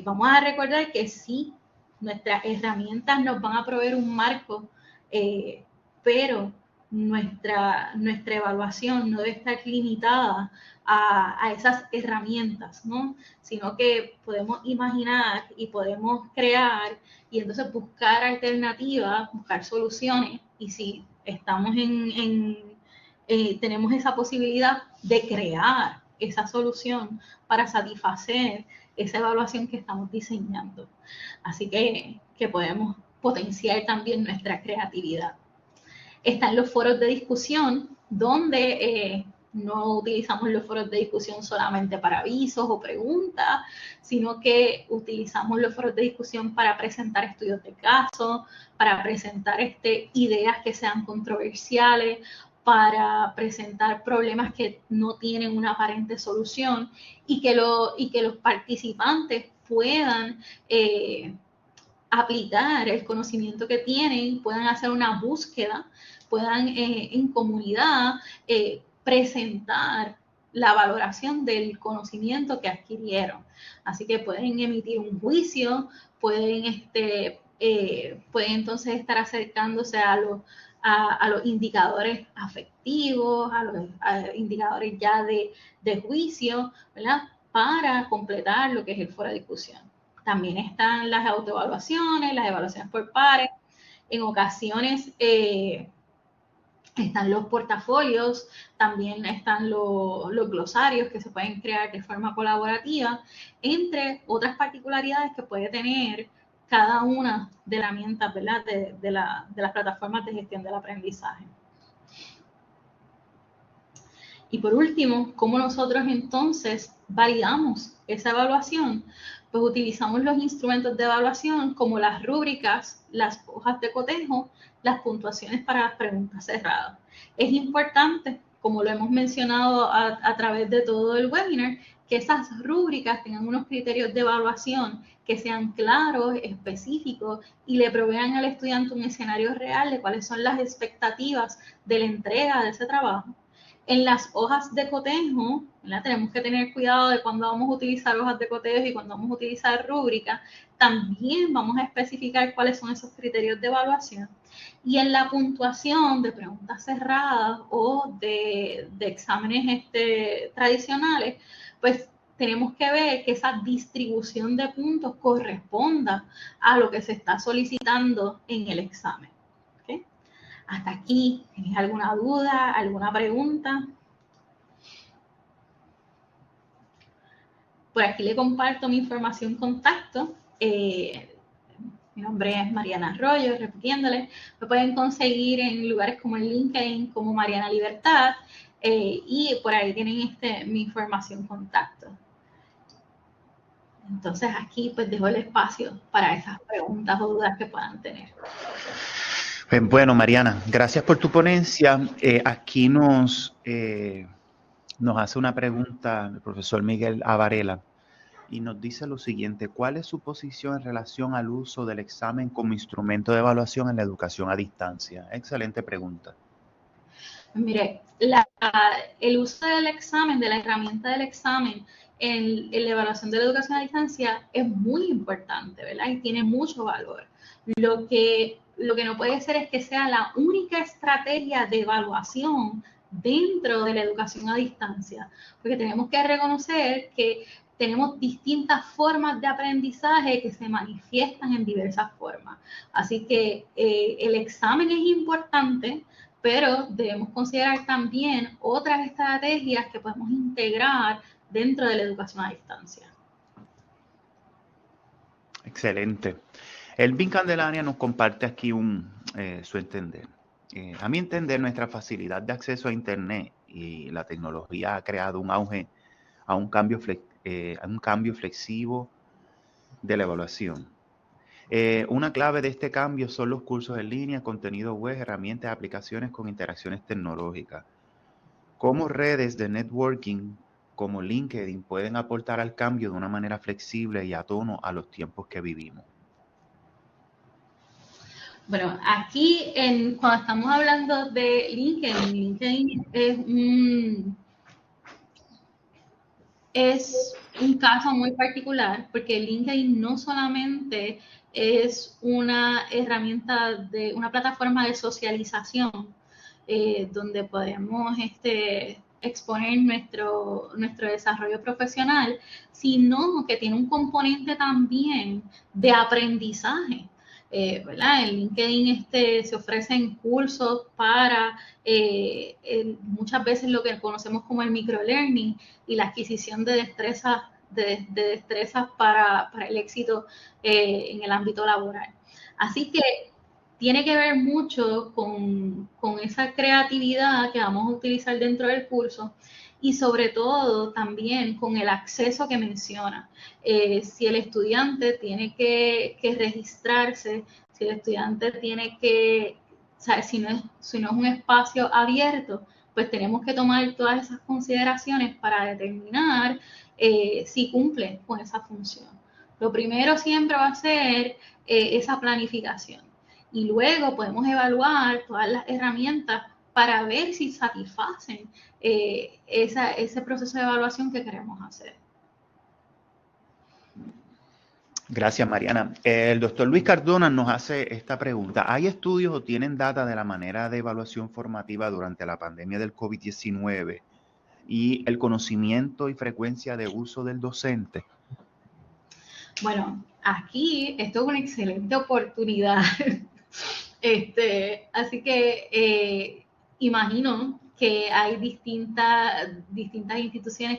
Vamos a recordar que sí, nuestras herramientas nos van a proveer un marco, pero nuestra evaluación no debe estar limitada a esas herramientas, ¿no? Sino que podemos imaginar y podemos crear y entonces buscar alternativas, buscar soluciones, y si estamos tenemos esa posibilidad de crear esa solución para satisfacer esa evaluación que estamos diseñando. Así que podemos potenciar también nuestra creatividad. Están los foros de discusión, donde no utilizamos los foros de discusión solamente para avisos o preguntas, sino que utilizamos los foros de discusión para presentar estudios de caso, para presentar ideas que sean controversiales, para presentar problemas que no tienen una aparente solución, y que los participantes puedan aplicar el conocimiento que tienen, puedan hacer una búsqueda, puedan en comunidad presentar la valoración del conocimiento que adquirieron. Así que pueden emitir un juicio, pueden entonces estar acercándose a los indicadores afectivos, a los indicadores ya de juicio, ¿verdad? para completar lo que es el foro de discusión. También están las autoevaluaciones, las evaluaciones por pares. En ocasiones están los portafolios, también están los glosarios que se pueden crear de forma colaborativa, entre otras particularidades que puede tener cada una de las herramientas, ¿verdad? De las plataformas de gestión del aprendizaje. Y por último, ¿cómo nosotros entonces validamos esa evaluación? Pues utilizamos los instrumentos de evaluación como las rúbricas, las hojas de cotejo, las puntuaciones para las preguntas cerradas. Es importante, como lo hemos mencionado a través de todo el webinar, que esas rúbricas tengan unos criterios de evaluación que sean claros, específicos y le provean al estudiante un escenario real de cuáles son las expectativas de la entrega de ese trabajo. En las hojas de cotejo, ¿verdad? Tenemos que tener cuidado de cuando vamos a utilizar hojas de cotejo y cuando vamos a utilizar rúbricas. También vamos a especificar cuáles son esos criterios de evaluación. Y en la puntuación de preguntas cerradas o de exámenes tradicionales, pues tenemos que ver que esa distribución de puntos corresponda a lo que se está solicitando en el examen. Hasta aquí, ¿tienes alguna duda, alguna pregunta? Por aquí le comparto mi información contacto. Mi nombre es Mariana Arroyo, repitiéndole. Me pueden conseguir en lugares como el LinkedIn, como Mariana Libertad, y por ahí tienen mi información contacto. Entonces aquí pues dejo el espacio para esas preguntas o dudas que puedan tener. Bueno, Mariana, gracias por tu ponencia. Aquí nos hace una pregunta el profesor Miguel Avarela y nos dice lo siguiente: ¿cuál es su posición en relación al uso del examen como instrumento de evaluación en la educación a distancia? Excelente pregunta. Mire, el uso del examen, de la herramienta del examen en la evaluación de la educación a distancia es muy importante, ¿verdad? Y tiene mucho valor. Lo que no puede ser es que sea la única estrategia de evaluación dentro de la educación a distancia, porque tenemos que reconocer que tenemos distintas formas de aprendizaje que se manifiestan en diversas formas. Así que el examen es importante, pero debemos considerar también otras estrategias que podemos integrar dentro de la educación a distancia. Excelente. Elvin Candelaria nos comparte aquí su entender. A mi entender, nuestra facilidad de acceso a Internet y la tecnología ha creado un auge a un cambio flexivo de la evaluación. Una clave de este cambio son los cursos en línea, contenido web, herramientas, aplicaciones con interacciones tecnológicas. ¿Cómo redes de networking como LinkedIn pueden aportar al cambio de una manera flexible y a tono a los tiempos que vivimos? Bueno, aquí cuando estamos hablando de LinkedIn es un caso muy particular porque LinkedIn no solamente es una herramienta una plataforma de socialización donde podemos exponer nuestro desarrollo profesional, sino que tiene un componente también de aprendizaje. ¿Verdad? En LinkedIn se ofrecen cursos para muchas veces lo que conocemos como el microlearning y la adquisición de destrezas para el éxito en el ámbito laboral. Así que tiene que ver mucho con esa creatividad que vamos a utilizar dentro del curso y sobre todo también con el acceso que menciona. Si el estudiante tiene que registrarse, si el estudiante tiene que, o sea, si no es un espacio abierto, pues tenemos que tomar todas esas consideraciones para determinar si cumple con esa función. Lo primero siempre va a ser esa planificación y luego podemos evaluar todas las herramientas para ver si satisfacen ese proceso de evaluación que queremos hacer. Gracias, Mariana. El doctor Luis Cardona nos hace esta pregunta. ¿Hay estudios o tienen data de la manera de evaluación formativa durante la pandemia del COVID-19 y el conocimiento y frecuencia de uso del docente? Bueno, aquí esto es una excelente oportunidad. Así que imagino que hay distintas instituciones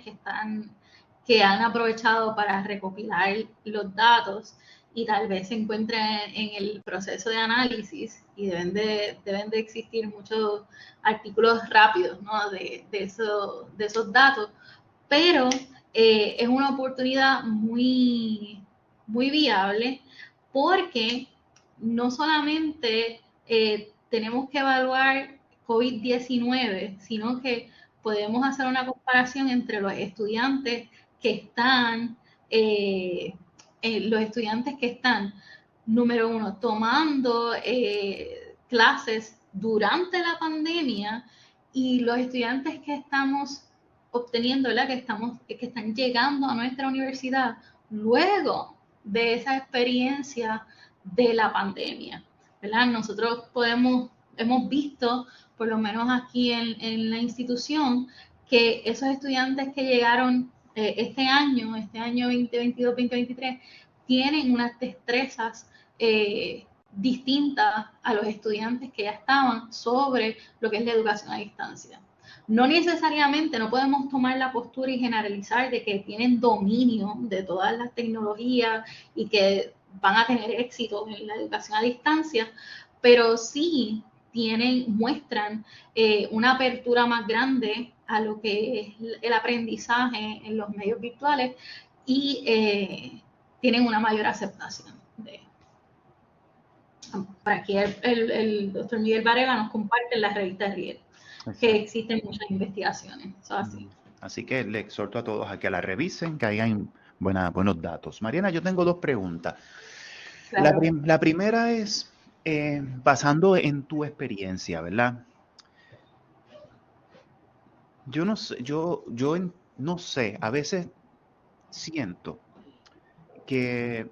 que han aprovechado para recopilar los datos y tal vez se encuentren en el proceso de análisis y deben de existir muchos artículos rápidos, ¿no? de esos datos, pero es una oportunidad muy viable porque no solamente tenemos que evaluar COVID-19, sino que podemos hacer una comparación entre eh, los estudiantes que están, número uno, tomando clases durante la pandemia y los estudiantes que estamos obteniendo, ¿verdad? Que están llegando a nuestra universidad luego de esa experiencia de la pandemia, ¿verdad? Nosotros hemos visto, por lo menos aquí en la institución, que esos estudiantes que llegaron este año 2022-2023, tienen unas destrezas distintas a los estudiantes que ya estaban sobre lo que es la educación a distancia. No necesariamente, no podemos tomar la postura y generalizar de que tienen dominio de todas las tecnologías y que van a tener éxito en la educación a distancia, pero sí muestran una apertura más grande a lo que es el aprendizaje en los medios virtuales y tienen una mayor aceptación de para aquí el doctor Miguel Varela nos comparte en la revista Riel que existen muchas investigaciones. Así que le exhorto a todos a que la revisen, que hayan buenos datos. Mariana, yo tengo dos preguntas. Claro. La primera es, basando en tu experiencia, ¿verdad? Yo no sé, a veces siento que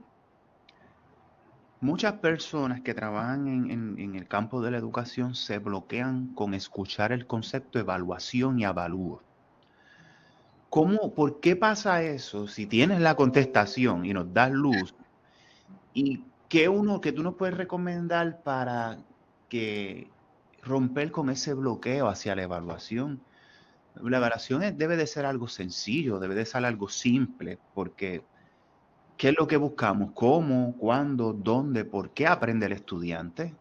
muchas personas que trabajan en el campo de la educación se bloquean con escuchar el concepto evaluación y avalúo. ¿Por qué pasa eso? Si tienes la contestación y nos das luz, ¿y qué tú nos puedes recomendar para romper con ese bloqueo hacia la evaluación? La evaluación debe de ser algo sencillo, debe de ser algo simple, porque ¿qué es lo que buscamos? ¿Cómo? ¿Cuándo? ¿Dónde? ¿Por qué aprende el estudiante?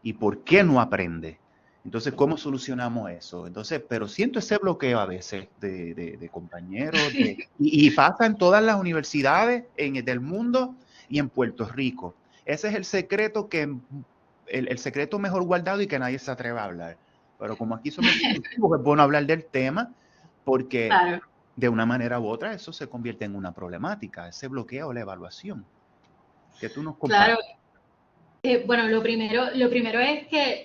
¿Y por qué no aprende? Entonces, ¿cómo solucionamos eso? Entonces, pero siento ese bloqueo a veces de compañeros y pasa en todas las universidades del mundo y en Puerto Rico. Ese es el secreto el secreto mejor guardado y que nadie se atreve a hablar. Pero como aquí somos discutivos, es bueno hablar del tema porque claro, de una manera u otra eso se convierte en una problemática, ese bloqueo, la evaluación. Que tú nos compartes. Claro. Bueno, lo primero es que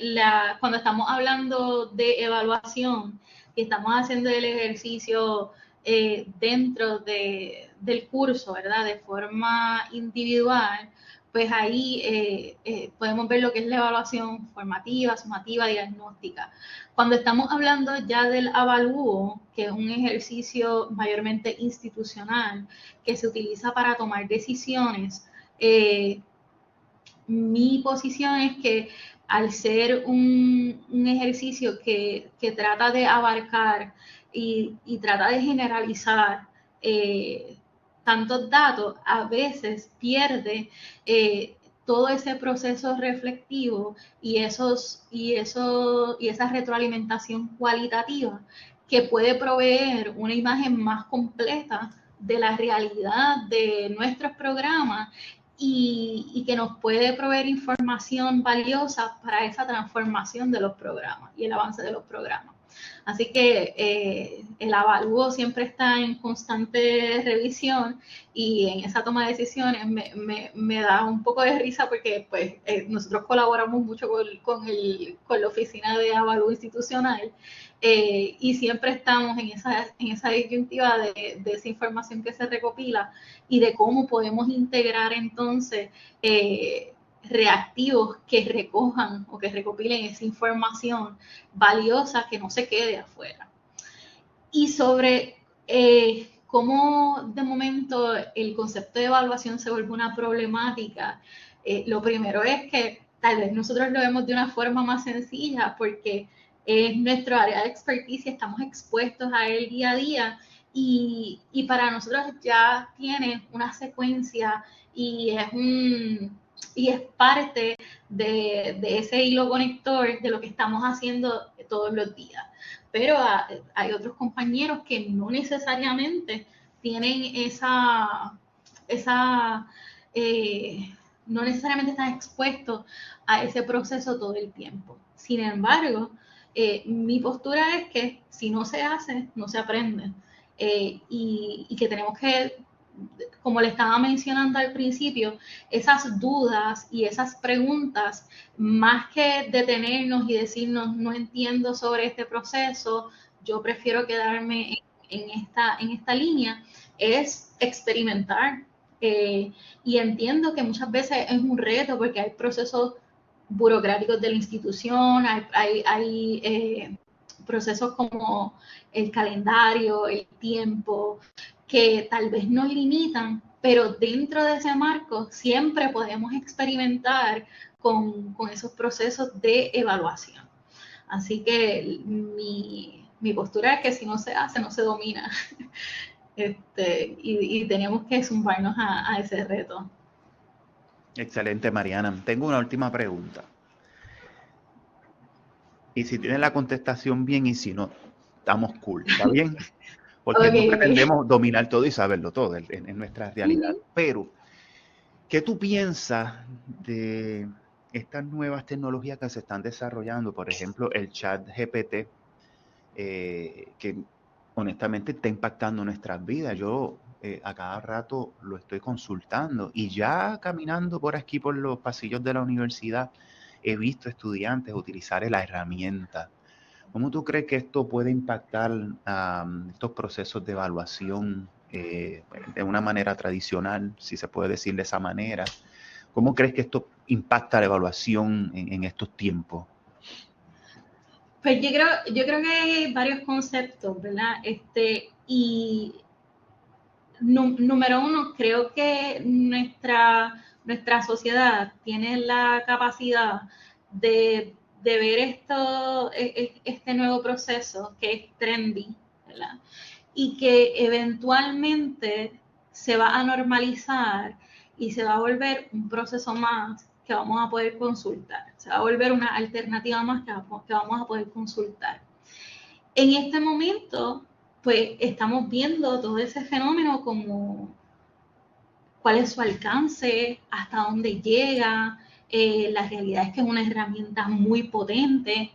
cuando estamos hablando de evaluación y estamos haciendo el ejercicio dentro del curso, ¿verdad? De forma individual, pues ahí podemos ver lo que es la evaluación formativa, sumativa, diagnóstica. Cuando estamos hablando ya del avalúo, que es un ejercicio mayormente institucional que se utiliza para tomar decisiones, mi posición es que al ser un ejercicio que trata de abarcar y trata de generalizar tantos datos, a veces pierde todo ese proceso reflectivo y esa retroalimentación cualitativa que puede proveer una imagen más completa de la realidad de nuestros programas y que nos puede proveer información valiosa para esa transformación de los programas y el avance de los programas. Así que el avalúo siempre está en constante revisión y en esa toma de decisiones me da un poco de risa porque pues, nosotros colaboramos mucho con la oficina de avalúo institucional y siempre estamos en esa disyuntiva de esa información que se recopila y de cómo podemos integrar entonces reactivos que recojan o que recopilen esa información valiosa que no se quede afuera. y sobre cómo de momento el concepto de evaluación se vuelve una problemática. Lo primero es que tal vez nosotros lo vemos de una forma más sencilla porque es nuestro área de expertise y estamos expuestos a él día a día, y para nosotros ya tiene una secuencia y es parte de ese hilo conector de lo que estamos haciendo todos los días. Pero hay otros compañeros que no necesariamente tienen esa no necesariamente están expuestos a ese proceso todo el tiempo. Sin embargo, mi postura es que si no se hace, no se aprende. Y que tenemos que, como le estaba mencionando al principio, esas dudas y esas preguntas, más que detenernos y decirnos no entiendo sobre este proceso, yo prefiero quedarme en esta línea, es experimentar. Y entiendo que muchas veces es un reto porque hay procesos burocráticos de la institución, hay procesos como el calendario, el tiempo, que tal vez nos limitan, pero dentro de ese marco siempre podemos experimentar con esos procesos de evaluación. Así que mi postura es que si no se hace, no se domina. Y tenemos que zumbarnos a ese reto. Excelente, Mariana. Tengo una última pregunta. Y si tienes la contestación bien, y si no, estamos cool, ¿está bien? Porque no pretendemos dominar todo y saberlo todo en nuestra realidad. Pero, ¿qué tú piensas de estas nuevas tecnologías que se están desarrollando? Por ejemplo, el chat GPT, que honestamente está impactando nuestras vidas. Yo a cada rato lo estoy consultando, y ya caminando por aquí, por los pasillos de la universidad, he visto estudiantes utilizar la herramienta. ¿Cómo tú crees que esto puede impactar estos procesos de evaluación de una manera tradicional, si se puede decir de esa manera? ¿Cómo crees que esto impacta la evaluación en estos tiempos? Pues yo creo que hay varios conceptos, ¿verdad? Y número uno, creo que nuestra sociedad tiene la capacidad de ver este nuevo proceso que es trendy, ¿verdad? Y que eventualmente se va a normalizar y se va a volver un proceso más que vamos a poder consultar. Se va a volver una alternativa más que vamos a poder consultar. En este momento, pues estamos viendo todo ese fenómeno como cuál es su alcance, hasta dónde llega. La realidad es que es una herramienta muy potente,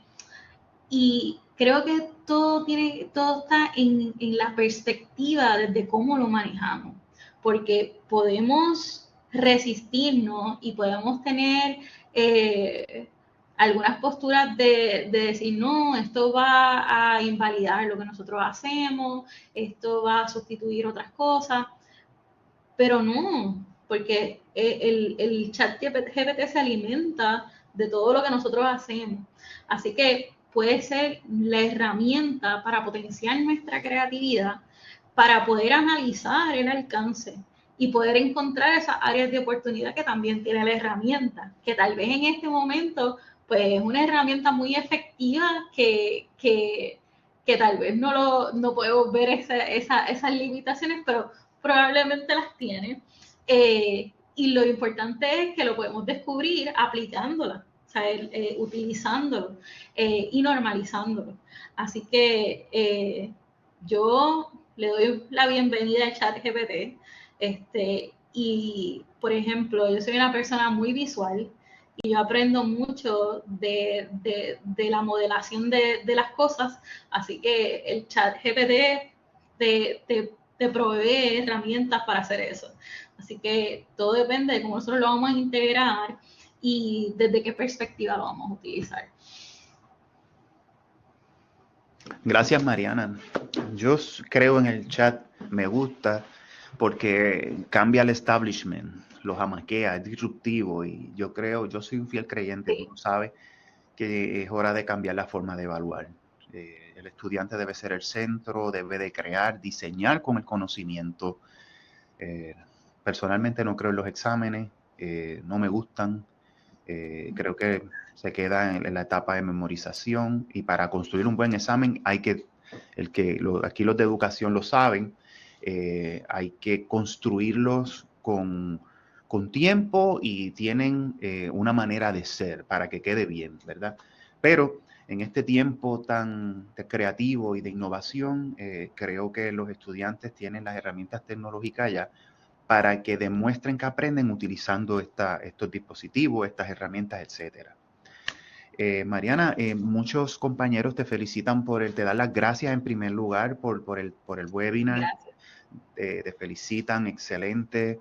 y creo que todo está en la perspectiva de cómo lo manejamos, porque podemos resistirnos y podemos tener algunas posturas de decir, no, esto va a invalidar lo que nosotros hacemos, esto va a sustituir otras cosas, pero no, porque el chat GPT se alimenta de todo lo que nosotros hacemos. Así que puede ser la herramienta para potenciar nuestra creatividad, para poder analizar el alcance y poder encontrar esas áreas de oportunidad que también tiene la herramienta, que tal vez en este momento pues es una herramienta muy efectiva que tal vez no podemos ver esas limitaciones, pero probablemente las tiene. Y lo importante es que lo podemos descubrir aplicándola, o sea, utilizándolo y normalizándolo. Así que yo le doy la bienvenida al chat GPT. Y, por ejemplo, yo soy una persona muy visual y yo aprendo mucho de la modelación de las cosas, así que el chat GPT te provee herramientas para hacer eso. Así que todo depende de cómo nosotros lo vamos a integrar y desde qué perspectiva lo vamos a utilizar. Gracias, Mariana. Yo creo en el chat, me gusta porque cambia el establishment, lo jamaquea, es disruptivo, y yo soy un fiel creyente, sí. Tú sabes que es hora de cambiar la forma de evaluar. el estudiante debe ser el centro, debe de crear, diseñar con el conocimiento. Personalmente no creo en los exámenes, no me gustan. Creo que se queda en la etapa de memorización, y para construir un buen examen hay que, aquí los de educación lo saben, hay que construirlos con tiempo, y tienen una manera de ser para que quede bien, ¿verdad? Pero en este tiempo tan creativo y de innovación, creo que los estudiantes tienen las herramientas tecnológicas ya para que demuestren que aprenden utilizando estos dispositivos, estas herramientas, etcétera. Mariana, muchos compañeros te felicitan te dan las gracias en primer lugar por el webinar. Gracias. Te felicitan, excelente.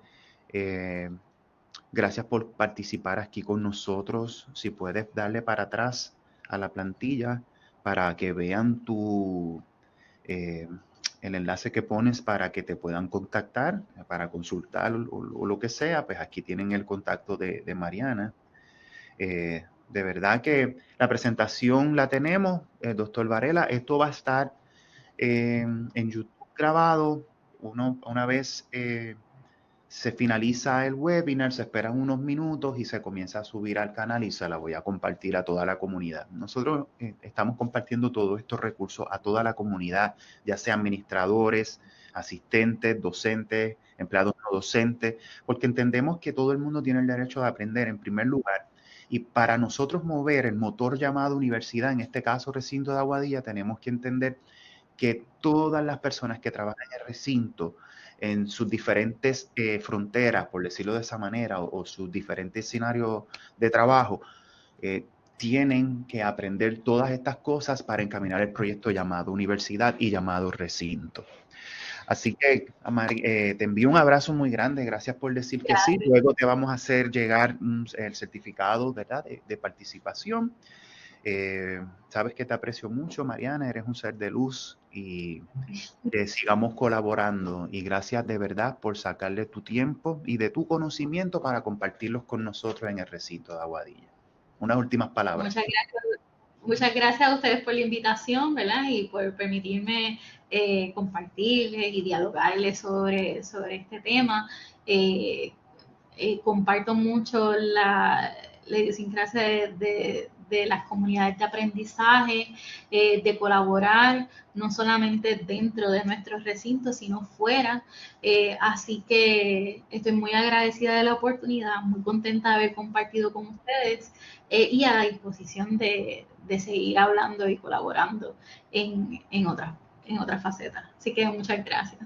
Gracias por participar aquí con nosotros. Si puedes darle para atrás a la plantilla para que vean el enlace que pones para que te puedan contactar, para consultar o lo que sea, pues aquí tienen el contacto de Mariana. De verdad que la presentación la tenemos, doctor Varela. Esto va a estar en YouTube grabado. Una vez se finaliza el webinar, se esperan unos minutos y se comienza a subir al canal, y se la voy a compartir a toda la comunidad. Nosotros estamos compartiendo todos estos recursos a toda la comunidad, ya sean administradores, asistentes, docentes, empleados no docentes, porque entendemos que todo el mundo tiene el derecho de aprender en primer lugar. Y para nosotros mover el motor llamado universidad, en este caso recinto de Aguadilla, tenemos que entender que todas las personas que trabajan en el recinto, en sus diferentes fronteras, por decirlo de esa manera, o sus diferentes escenarios de trabajo, tienen que aprender todas estas cosas para encaminar el proyecto llamado universidad y llamado recinto. Así que, te envío un abrazo muy grande. Gracias por decir que sí. Luego te vamos a hacer llegar el certificado, ¿verdad?, de participación. Sabes que te aprecio mucho, Mariana. Eres un ser de luz, y sigamos colaborando. Y gracias de verdad por sacarle tu tiempo y de tu conocimiento para compartirlos con nosotros en el recinto de Aguadilla. Unas últimas palabras. Muchas gracias a ustedes por la invitación, ¿verdad? Y por permitirme compartirles y dialogarles sobre este tema. Comparto mucho la idiosincrasia de las comunidades de aprendizaje, de colaborar no solamente dentro de nuestros recintos, sino fuera. Así que estoy muy agradecida de la oportunidad, muy contenta de haber compartido con ustedes, y a la disposición de seguir hablando y colaborando en otras facetas. Así que muchas gracias.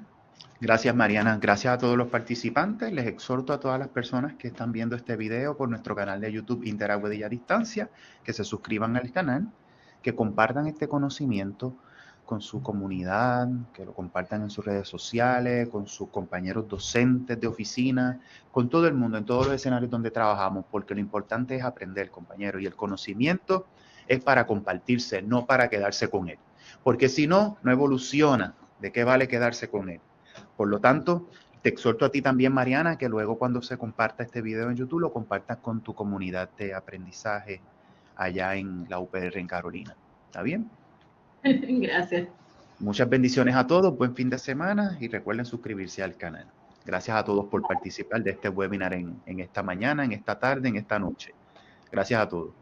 Gracias, Mariana. Gracias a todos los participantes. Les exhorto a todas las personas que están viendo este video por nuestro canal de YouTube Interaguadilla a Distancia, que se suscriban al canal, que compartan este conocimiento con su comunidad, que lo compartan en sus redes sociales, con sus compañeros docentes de oficina, con todo el mundo, en todos los escenarios donde trabajamos, porque lo importante es aprender, compañeros, y el conocimiento es para compartirse, no para quedarse con él. Porque si no, no evoluciona. ¿De qué vale quedarse con él? Por lo tanto, te exhorto a ti también, Mariana, que luego cuando se comparta este video en YouTube, lo compartas con tu comunidad de aprendizaje allá en la UPR en Carolina. ¿Está bien? Gracias. Muchas bendiciones a todos, buen fin de semana, y recuerden suscribirse al canal. Gracias a todos por participar de este webinar en esta mañana, en esta tarde, en esta noche. Gracias a todos.